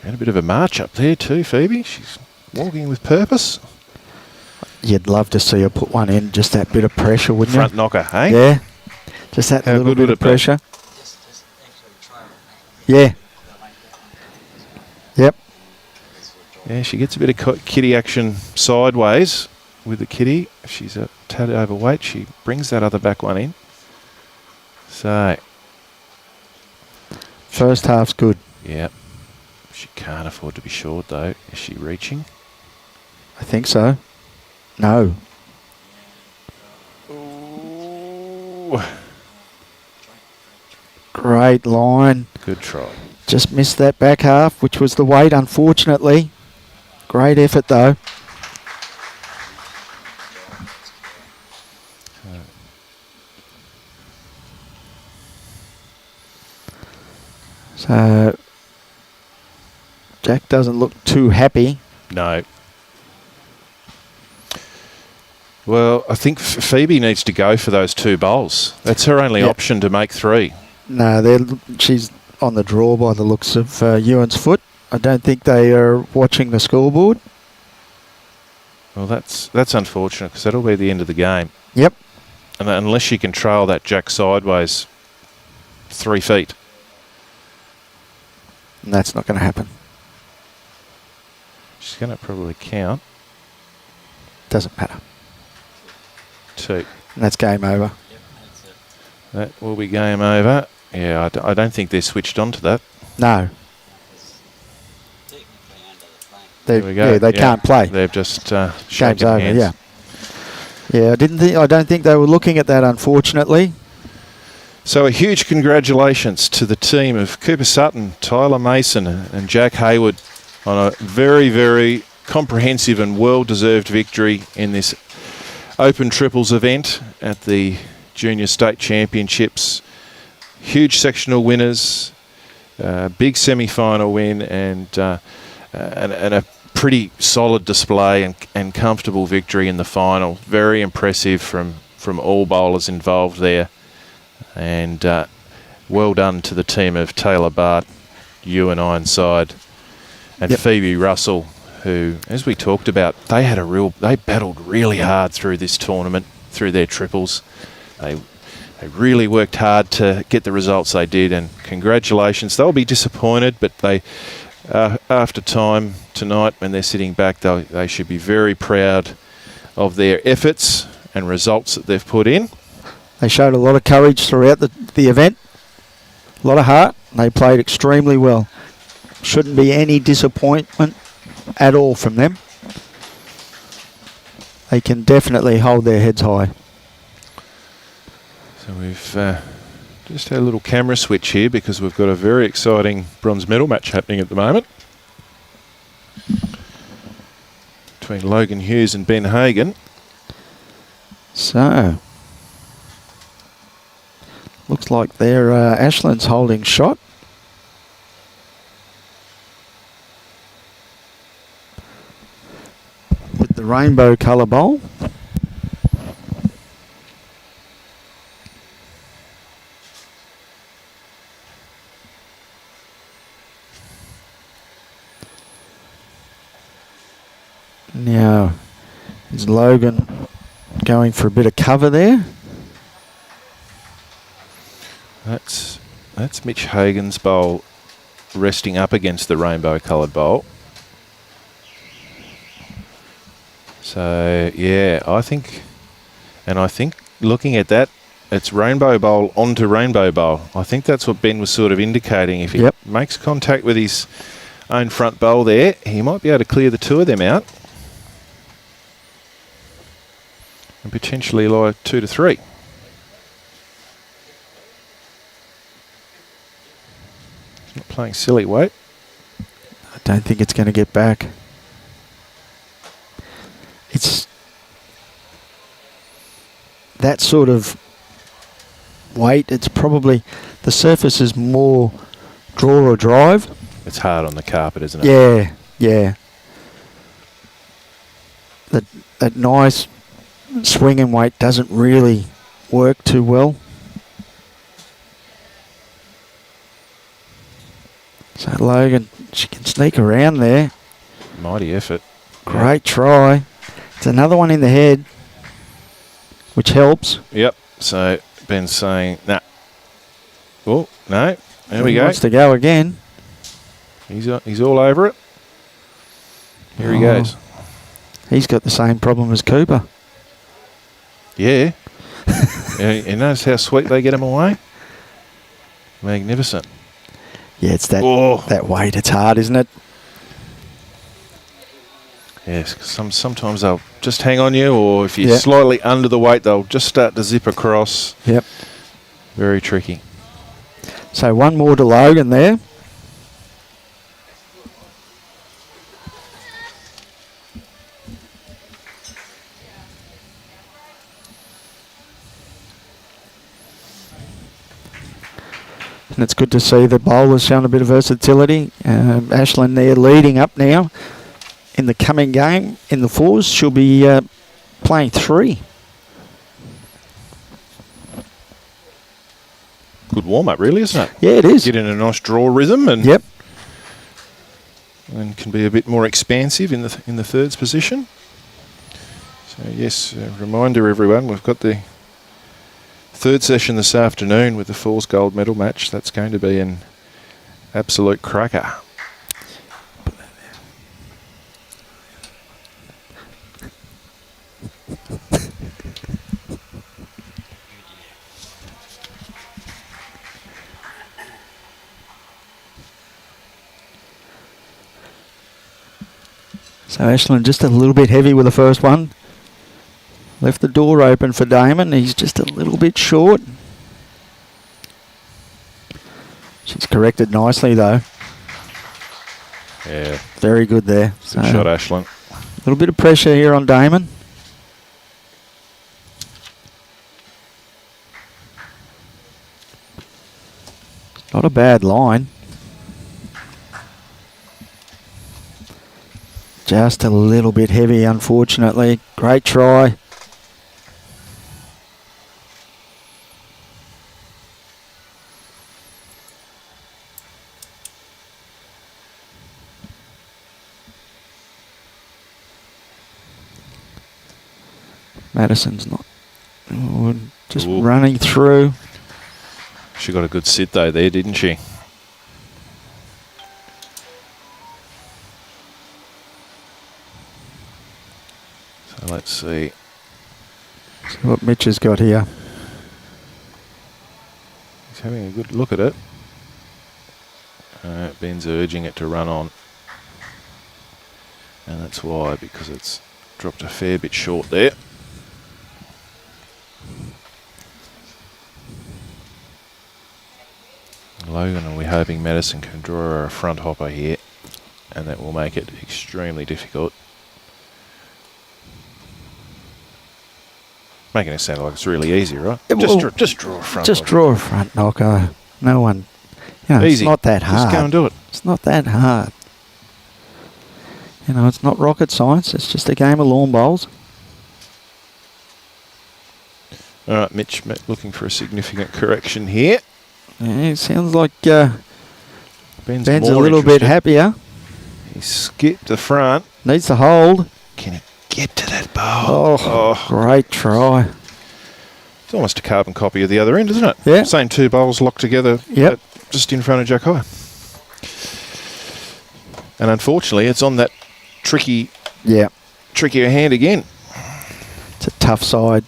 And a bit of a march up there too, Phoebe. She's walking with purpose. You'd love to see her put one in, just that bit of pressure, wouldn't you? Front knocker, hey? Yeah. Just that How little good bit would of it be? pressure. Yeah. Yep. Yeah, she gets a bit of kitty action sideways with the kitty. If she's a tad overweight, she brings that other back one in. So. First half's good. Yeah. She can't afford to be short though. Is she reaching? I think so. No. Ooh. Great line. Good try. Just missed that back half, which was the weight, unfortunately. Great effort, though. So, Jack doesn't look too happy. No. Well, I think Phoebe needs to go for those 2 bowls. That's her only option to make 3. No, she's on the draw by the looks of Euan's foot. I don't think they are watching the scoreboard. Well, that's unfortunate because that'll be the end of the game. Yep. And unless she can trail that jack sideways 3 feet. And that's not going to happen. She's going to probably count. Doesn't matter. 2. And that's game over. That will be game over. Yeah, I don't think they're switched on to that. No. There we go. Yeah, they can't play. They've just Game's shaken over, hands. yeah. Yeah, I don't think they were looking at that, unfortunately. So a huge congratulations to the team of Cooper Sutton, Tilah Mason and Jack Hayward on a very, very comprehensive and well-deserved victory in this Open Triples event at the Junior State Championships. Huge sectional winners, big semi-final win and a pretty solid display and comfortable victory in the final. Very impressive from all bowlers involved there. And well done to the team of Tilah, Baart, Euan, Ironside and Phoebie Russell, who, as we talked about, they battled really hard through this tournament, through their triples. They really worked hard to get the results they did, and congratulations. They'll be disappointed, but they, after time tonight, when they're sitting back, they should be very proud of their efforts and results that they've put in. They showed a lot of courage throughout the event, a lot of heart, and they played extremely well. Shouldn't be any disappointment at all from them. They can definitely hold their heads high. So we've just had a little camera switch here because we've got a very exciting bronze medal match happening at the moment between Logan Hughes and Ben Hagan. So, looks like there Ashland's holding shot. With the rainbow colour bowl. Now, is Logan going for a bit of cover there? That's Mitch Hagan's bowl resting up against the rainbow coloured bowl. So yeah, I think looking at that, it's rainbow bowl onto rainbow bowl. I think that's what Ben was sort of indicating. If he makes contact with his own front bowl there, he might be able to clear the two of them out. And potentially lie 2 to 3. He's not playing silly, wait. I don't think it's going to get back. It's that sort of weight. It's probably, the surface is more draw or drive. It's hard on the carpet, isn't it? Yeah, yeah. That nice swinging weight doesn't really work too well. So Logan, she can sneak around there. Mighty effort. Great try. It's another one in the head, which helps. Yep. So Ben's saying, nah. Oh, no. There we He go. wants to go again. He's all over it. Here he goes. He's got the same problem as Cooper. Yeah. You notice how sweet they get him away? Magnificent. Yeah, it's that weight. It's hard, isn't it? Yes, 'cause sometimes they'll just hang on you, or if you're slightly under the weight, they'll just start to zip across. Yep. Very tricky. So one more to Logan there. And it's good to see the bowler's shown a bit of versatility. Ashland there leading up now in the coming game in the fours. She'll be playing 3. Good warm-up, really, isn't it? Yeah, it is. Get in a nice draw rhythm and and can be a bit more expansive in the thirds position. So yes, a reminder everyone, we've got the third session this afternoon with the Falls Gold Medal match. That's going to be an absolute cracker. So Ashland just a little bit heavy with the first one. Left the door open for Damon. He's just a little bit short. She's corrected nicely though. Yeah. Very good there. Good shot, Ashland. A little bit of pressure here on Damon. Not a bad line. Just a little bit heavy, unfortunately. Great try. Madison's not just running through. She got a good sit though there, didn't she? So let's see. See what Mitch has got here. He's having a good look at it. Ben's urging it to run on. And that's why, because it's dropped a fair bit short there. Logan, and we're hoping Madison can draw a front hopper here, and that will make it extremely difficult. Making it sound like it's really easy, right? Just draw a front. Just draw a front knocker. No one. You know, Easy. It's not that hard. Just go and do it. It's not that hard. You know, it's not rocket science. It's just a game of lawn bowls. All right, Mitch looking for a significant correction here. Yeah, it sounds like Ben's a more little bit interested. happier. He skipped the front. Needs to hold. Can he get to that bowl? Oh, great try. It's almost a carbon copy of the other end, isn't it? Yeah. Same two bowls locked together. Yep. Just in front of Jack High. And unfortunately, it's on that trickier hand again. It's a tough side.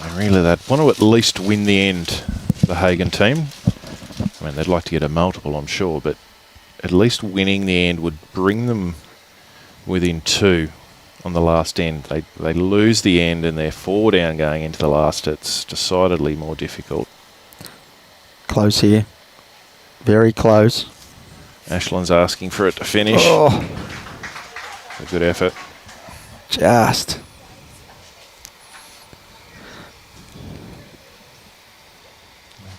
And really, they'd want to at least win the end, the Hagen team. I mean, they'd like to get a multiple, I'm sure, but at least winning the end would bring them within 2 on the last end. They lose the end and they're 4 down going into the last. It's decidedly more difficult. Close here. Very close. Ashland's asking for it to finish. Oh, A good effort. just.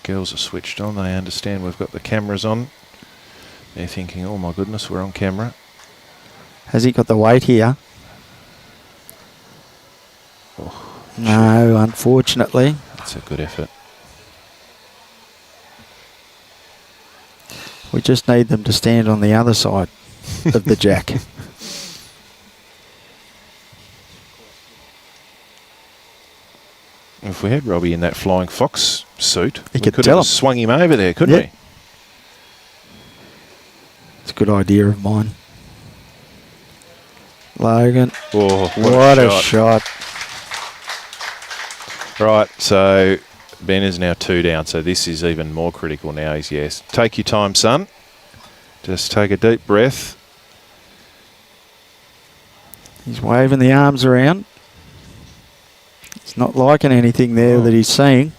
Girls are switched on. They understand we've got the cameras on. They're thinking, oh my goodness, we're on camera. Has he got the weight here? Oh, No, unfortunately. that's a good effort. We just need them to stand on the other side of the jack. If we had Robbie in that flying fox suit, He we could could tell have him. swung him over there, couldn't Yep. It's a good idea of mine. Logan. we? Oh, What a shot. Right, so Ben is now 2 down, so this is even more critical now. He's yes. Take your time, son. Just take a deep breath. He's waving the arms around. He's not liking anything there that he's seeing.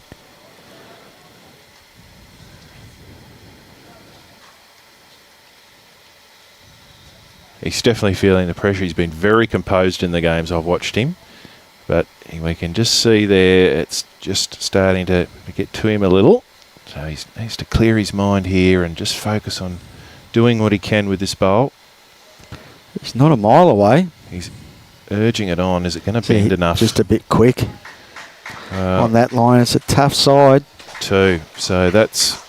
He's definitely feeling the pressure. He's been very composed in the games I've watched him. But we can just see there it's just starting to get to him a little. So he needs to clear his mind here and just focus on doing what he can with this bowl. He's not a mile away. He's urging it on. Is it going to bend enough? Just a bit quick on that line. It's a tough side. 2. So that's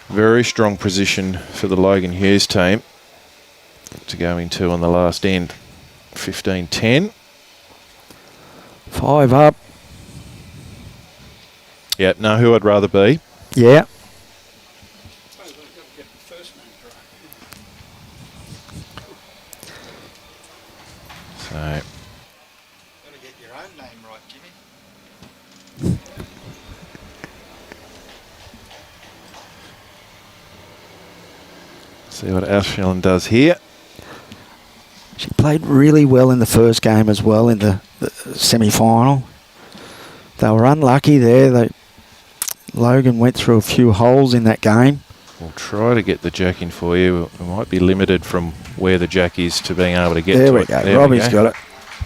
very strong position for the Logan Hughes team to go into on the last end. 15-10. 5 up. Yeah, know who I'd rather be. Yeah. So Gotta get your own name right, Jimmy. see what Ashland does here. She played really well in the first game as well in the semi-final. They were unlucky there. Logan went through a few holes in that game. We'll try to get the jack in for you. We might be limited from where the jack is to being able to get There to we it. go. There Robbie's got it.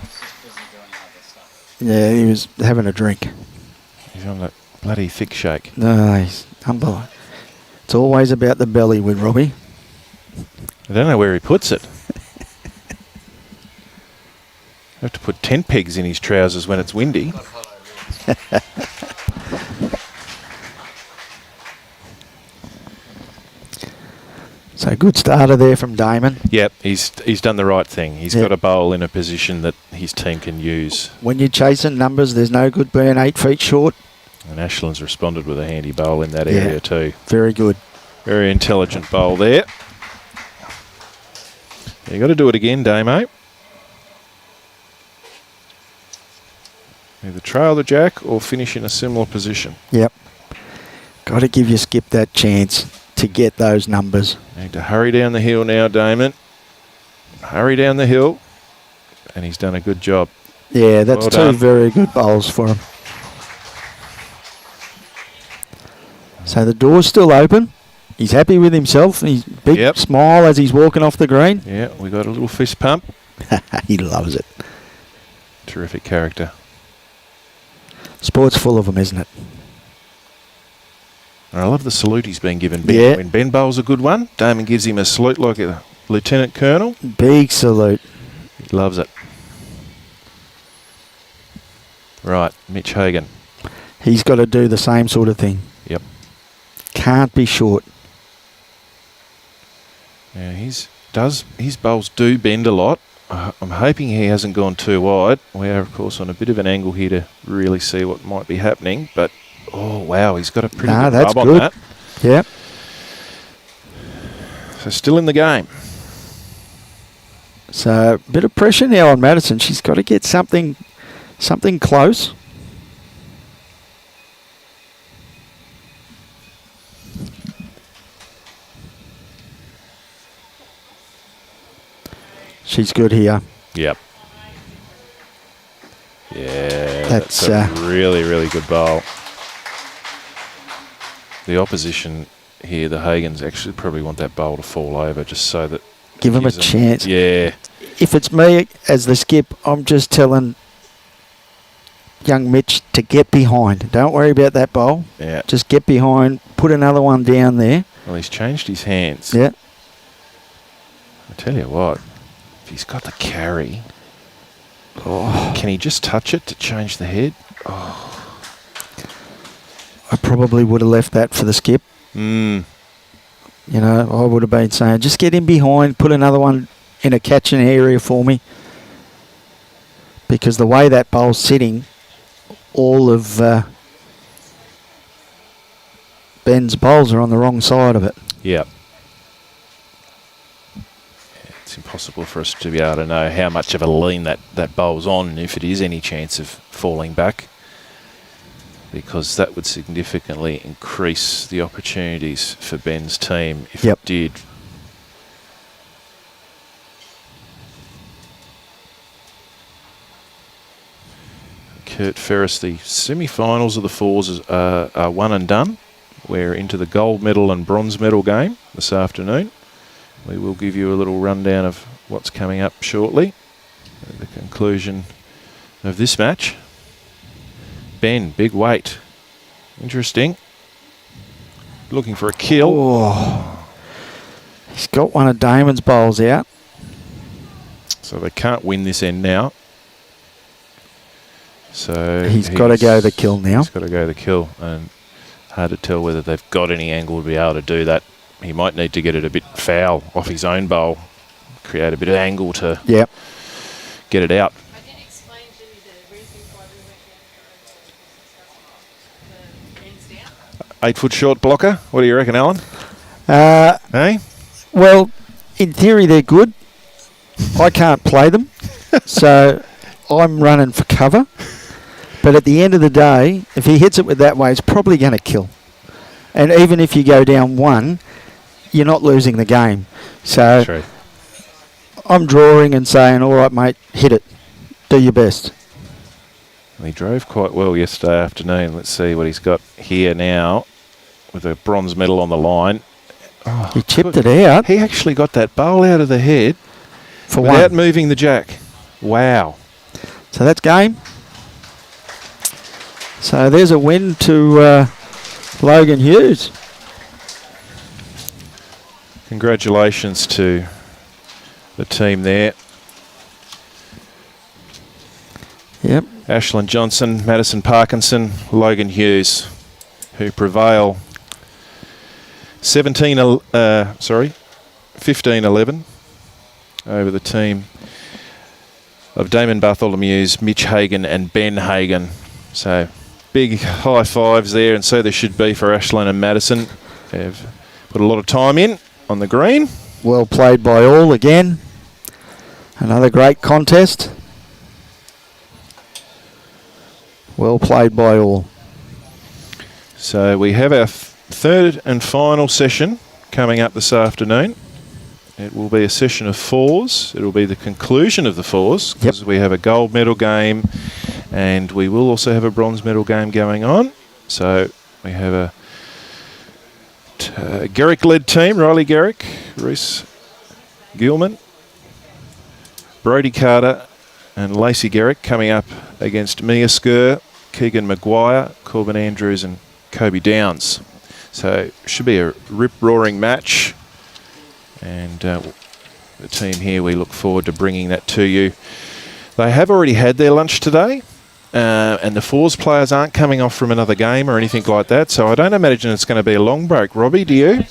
Busy doing other stuff. Yeah, he was having a drink. He's on that bloody thick shake. No, he's unbelievable. It's always about the belly with Robbie. I don't know where he puts it. Have to put 10 pegs in his trousers when it's windy. So good starter there from Damon. Yep, he's done the right thing. He's got a bowl in a position that his team can use. When you're chasing numbers, there's no good being 8 feet short. And Ashland's responded with a handy bowl in that area too. Very good. Very intelligent bowl there. You got to do it again, Damo. Either trail the jack or finish in a similar position. Yep. Got to give your skip that chance to get those numbers. Need to hurry down the hill now, Damon. Hurry down the hill. and he's done a good job. Yeah, that's Well two done. very good bowls for him. So the door's still open. He's happy with himself. He's big Yep. smile as he's walking off the green. Yeah, we got a little fist pump. He loves it. Terrific character. Sport's full of them, isn't it? And I love the salute he's been given. Ben. Yeah. When Ben bowls a good one, Damon gives him a salute like a lieutenant colonel. Big salute. He loves it. Right, Mitch Hagan. He's got to do the same sort of thing. Yep. Can't be short. Yeah, his bowls do bend a lot. I'm hoping he hasn't gone too wide. We are, of course, on a bit of an angle here to really see what might be happening. But, oh, wow, he's got a pretty good That's rub good. on that. Yep. So still in the game. So a bit of pressure now on Madison. She's got to get something close. She's good here. Yep. Yeah, That's, a really, really good bowl. The opposition here, the Hagans, actually probably want that bowl to fall over just so that... Give them a gives chance. Yeah. If it's me as the skip, I'm just telling young Mitch to get behind. Don't worry about that bowl. Yeah. Just get behind. Put another one down there. Well, he's changed his hands. Yeah. I tell you what, if he's got the carry, Oh, can he just touch it to change the head? I probably would have left that for the skip. Mm. You know, I would have been saying, just get in behind, put another one in a catching area for me. Because the way that bowl's sitting, all of Ben's bowls are on the wrong side of it. Yep. It's impossible for us to be able to know how much of a lean that bowl's on, and if it is any chance of falling back, because that would significantly increase the opportunities for Ben's team if Yep. it did. Kurt Ferris, the semi-finals of the fours are one and done. We're into the gold medal and bronze medal game this afternoon. We will give you a little rundown of what's coming up shortly at the conclusion of this match. Ben, big weight. Interesting. Looking for a kill. Oh, he's got one of Damon's bowls out. So they can't win this end now. So He's got to go the kill now. He's got to go the kill, and hard to tell whether they've got any angle to be able to do that. He might need to get it a bit foul off his own bowl, create a bit of angle to Yep. get it out. I can explain to you the reason why we went down the ends down. 8 foot short blocker. What do you reckon, Alan? Hey? Well, in theory, they're good. I can't play them, so I'm running for cover. But at the end of the day, if he hits it with that way, it's probably going to kill. And even if you go down one, you're not losing the game. So True. I'm drawing and saying, all right, mate, hit it. Do your best. He drove quite well yesterday afternoon. Let's see what he's got here now with a bronze medal on the line. Oh, He chipped good. it out He actually got that bowl out of the head for without one. moving the jack. Wow. So that's game. So there's a win to Logan Hughes. Congratulations to the team there. Yep. Ashlyn Johnson, Madison Parkinson, Logan Hughes, who prevail 15-11 over the team of Damon Bartholomew's, Mitch Hagan and Ben Hagan. So big high fives there, and so there should be for Ashlyn and Madison. They've put a lot of time in on the green. Well played by all again. Another great contest. Well played by all. So we have our third and final session coming up this afternoon. it will be a session of fours. It will be the conclusion of the fours because we have a gold medal game and we will also have a bronze medal game going on. So we have a Garrick-led team, Riley Garrick, Reese Gilman, Brodie Carter and Lacey Garrick coming up against Mia Skur, Keegan Maguire, Corbin Andrews and Kobe Downs. So should be a rip-roaring match. And the team here, we look forward to bringing that to you. They have already had their lunch today. And the fours players aren't coming off from another game or anything like that. So I don't imagine it's going to be a long break. Robbie, do you?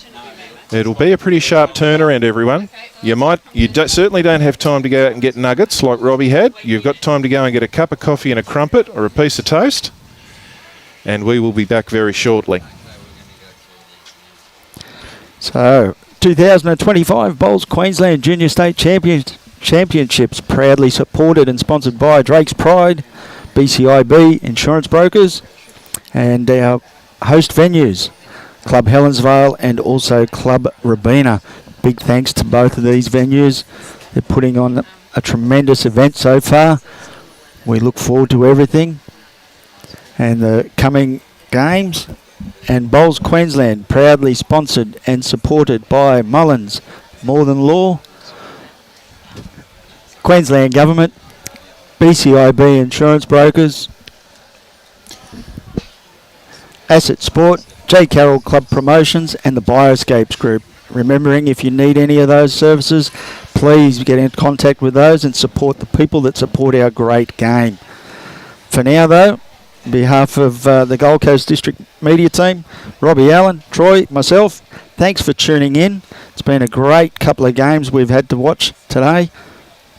It'll be a pretty sharp turnaround, everyone. Certainly don't have time to go out and get nuggets like Robbie had. You've got time to go and get a cup of coffee and a crumpet or a piece of toast. And we will be back very shortly. So, 2025 Bowls Queensland Junior State Championships proudly supported and sponsored by Drake's Pride, BCIB Insurance Brokers, and our host venues, Club Helensvale and also Club Robina. Big thanks to both of these venues. They're putting on a tremendous event so far. We look forward to everything and the coming games. And Bowls Queensland proudly sponsored and supported by Mullins, More Than Law, Queensland Government, BCIB Insurance Brokers, Asset Sport, J. Carroll Club Promotions and the Bioscapes Group. Remembering, if you need any of those services, please get in contact with those and support the people that support our great game. For now though, on behalf of the Gold Coast District Media Team, Robbie Allen, Troy, myself, thanks for tuning in. It's been a great couple of games we've had to watch today.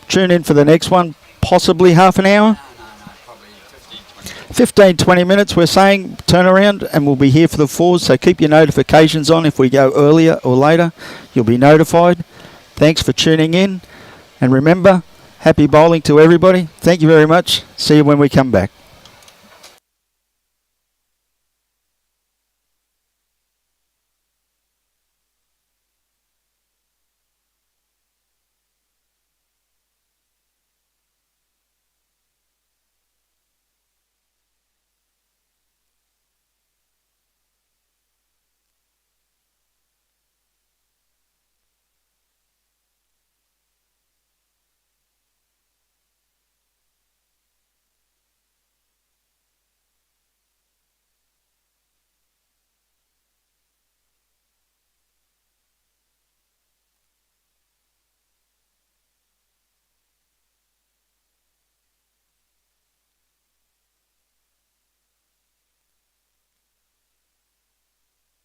Tune in for the next one, possibly half an hour. 15-20 minutes we're saying, turn around, and we'll be here for the fours, so keep your notifications on. If we go earlier or later, you'll be notified. Thanks for tuning in, and remember, happy bowling to everybody. Thank you very much. See you when we come back.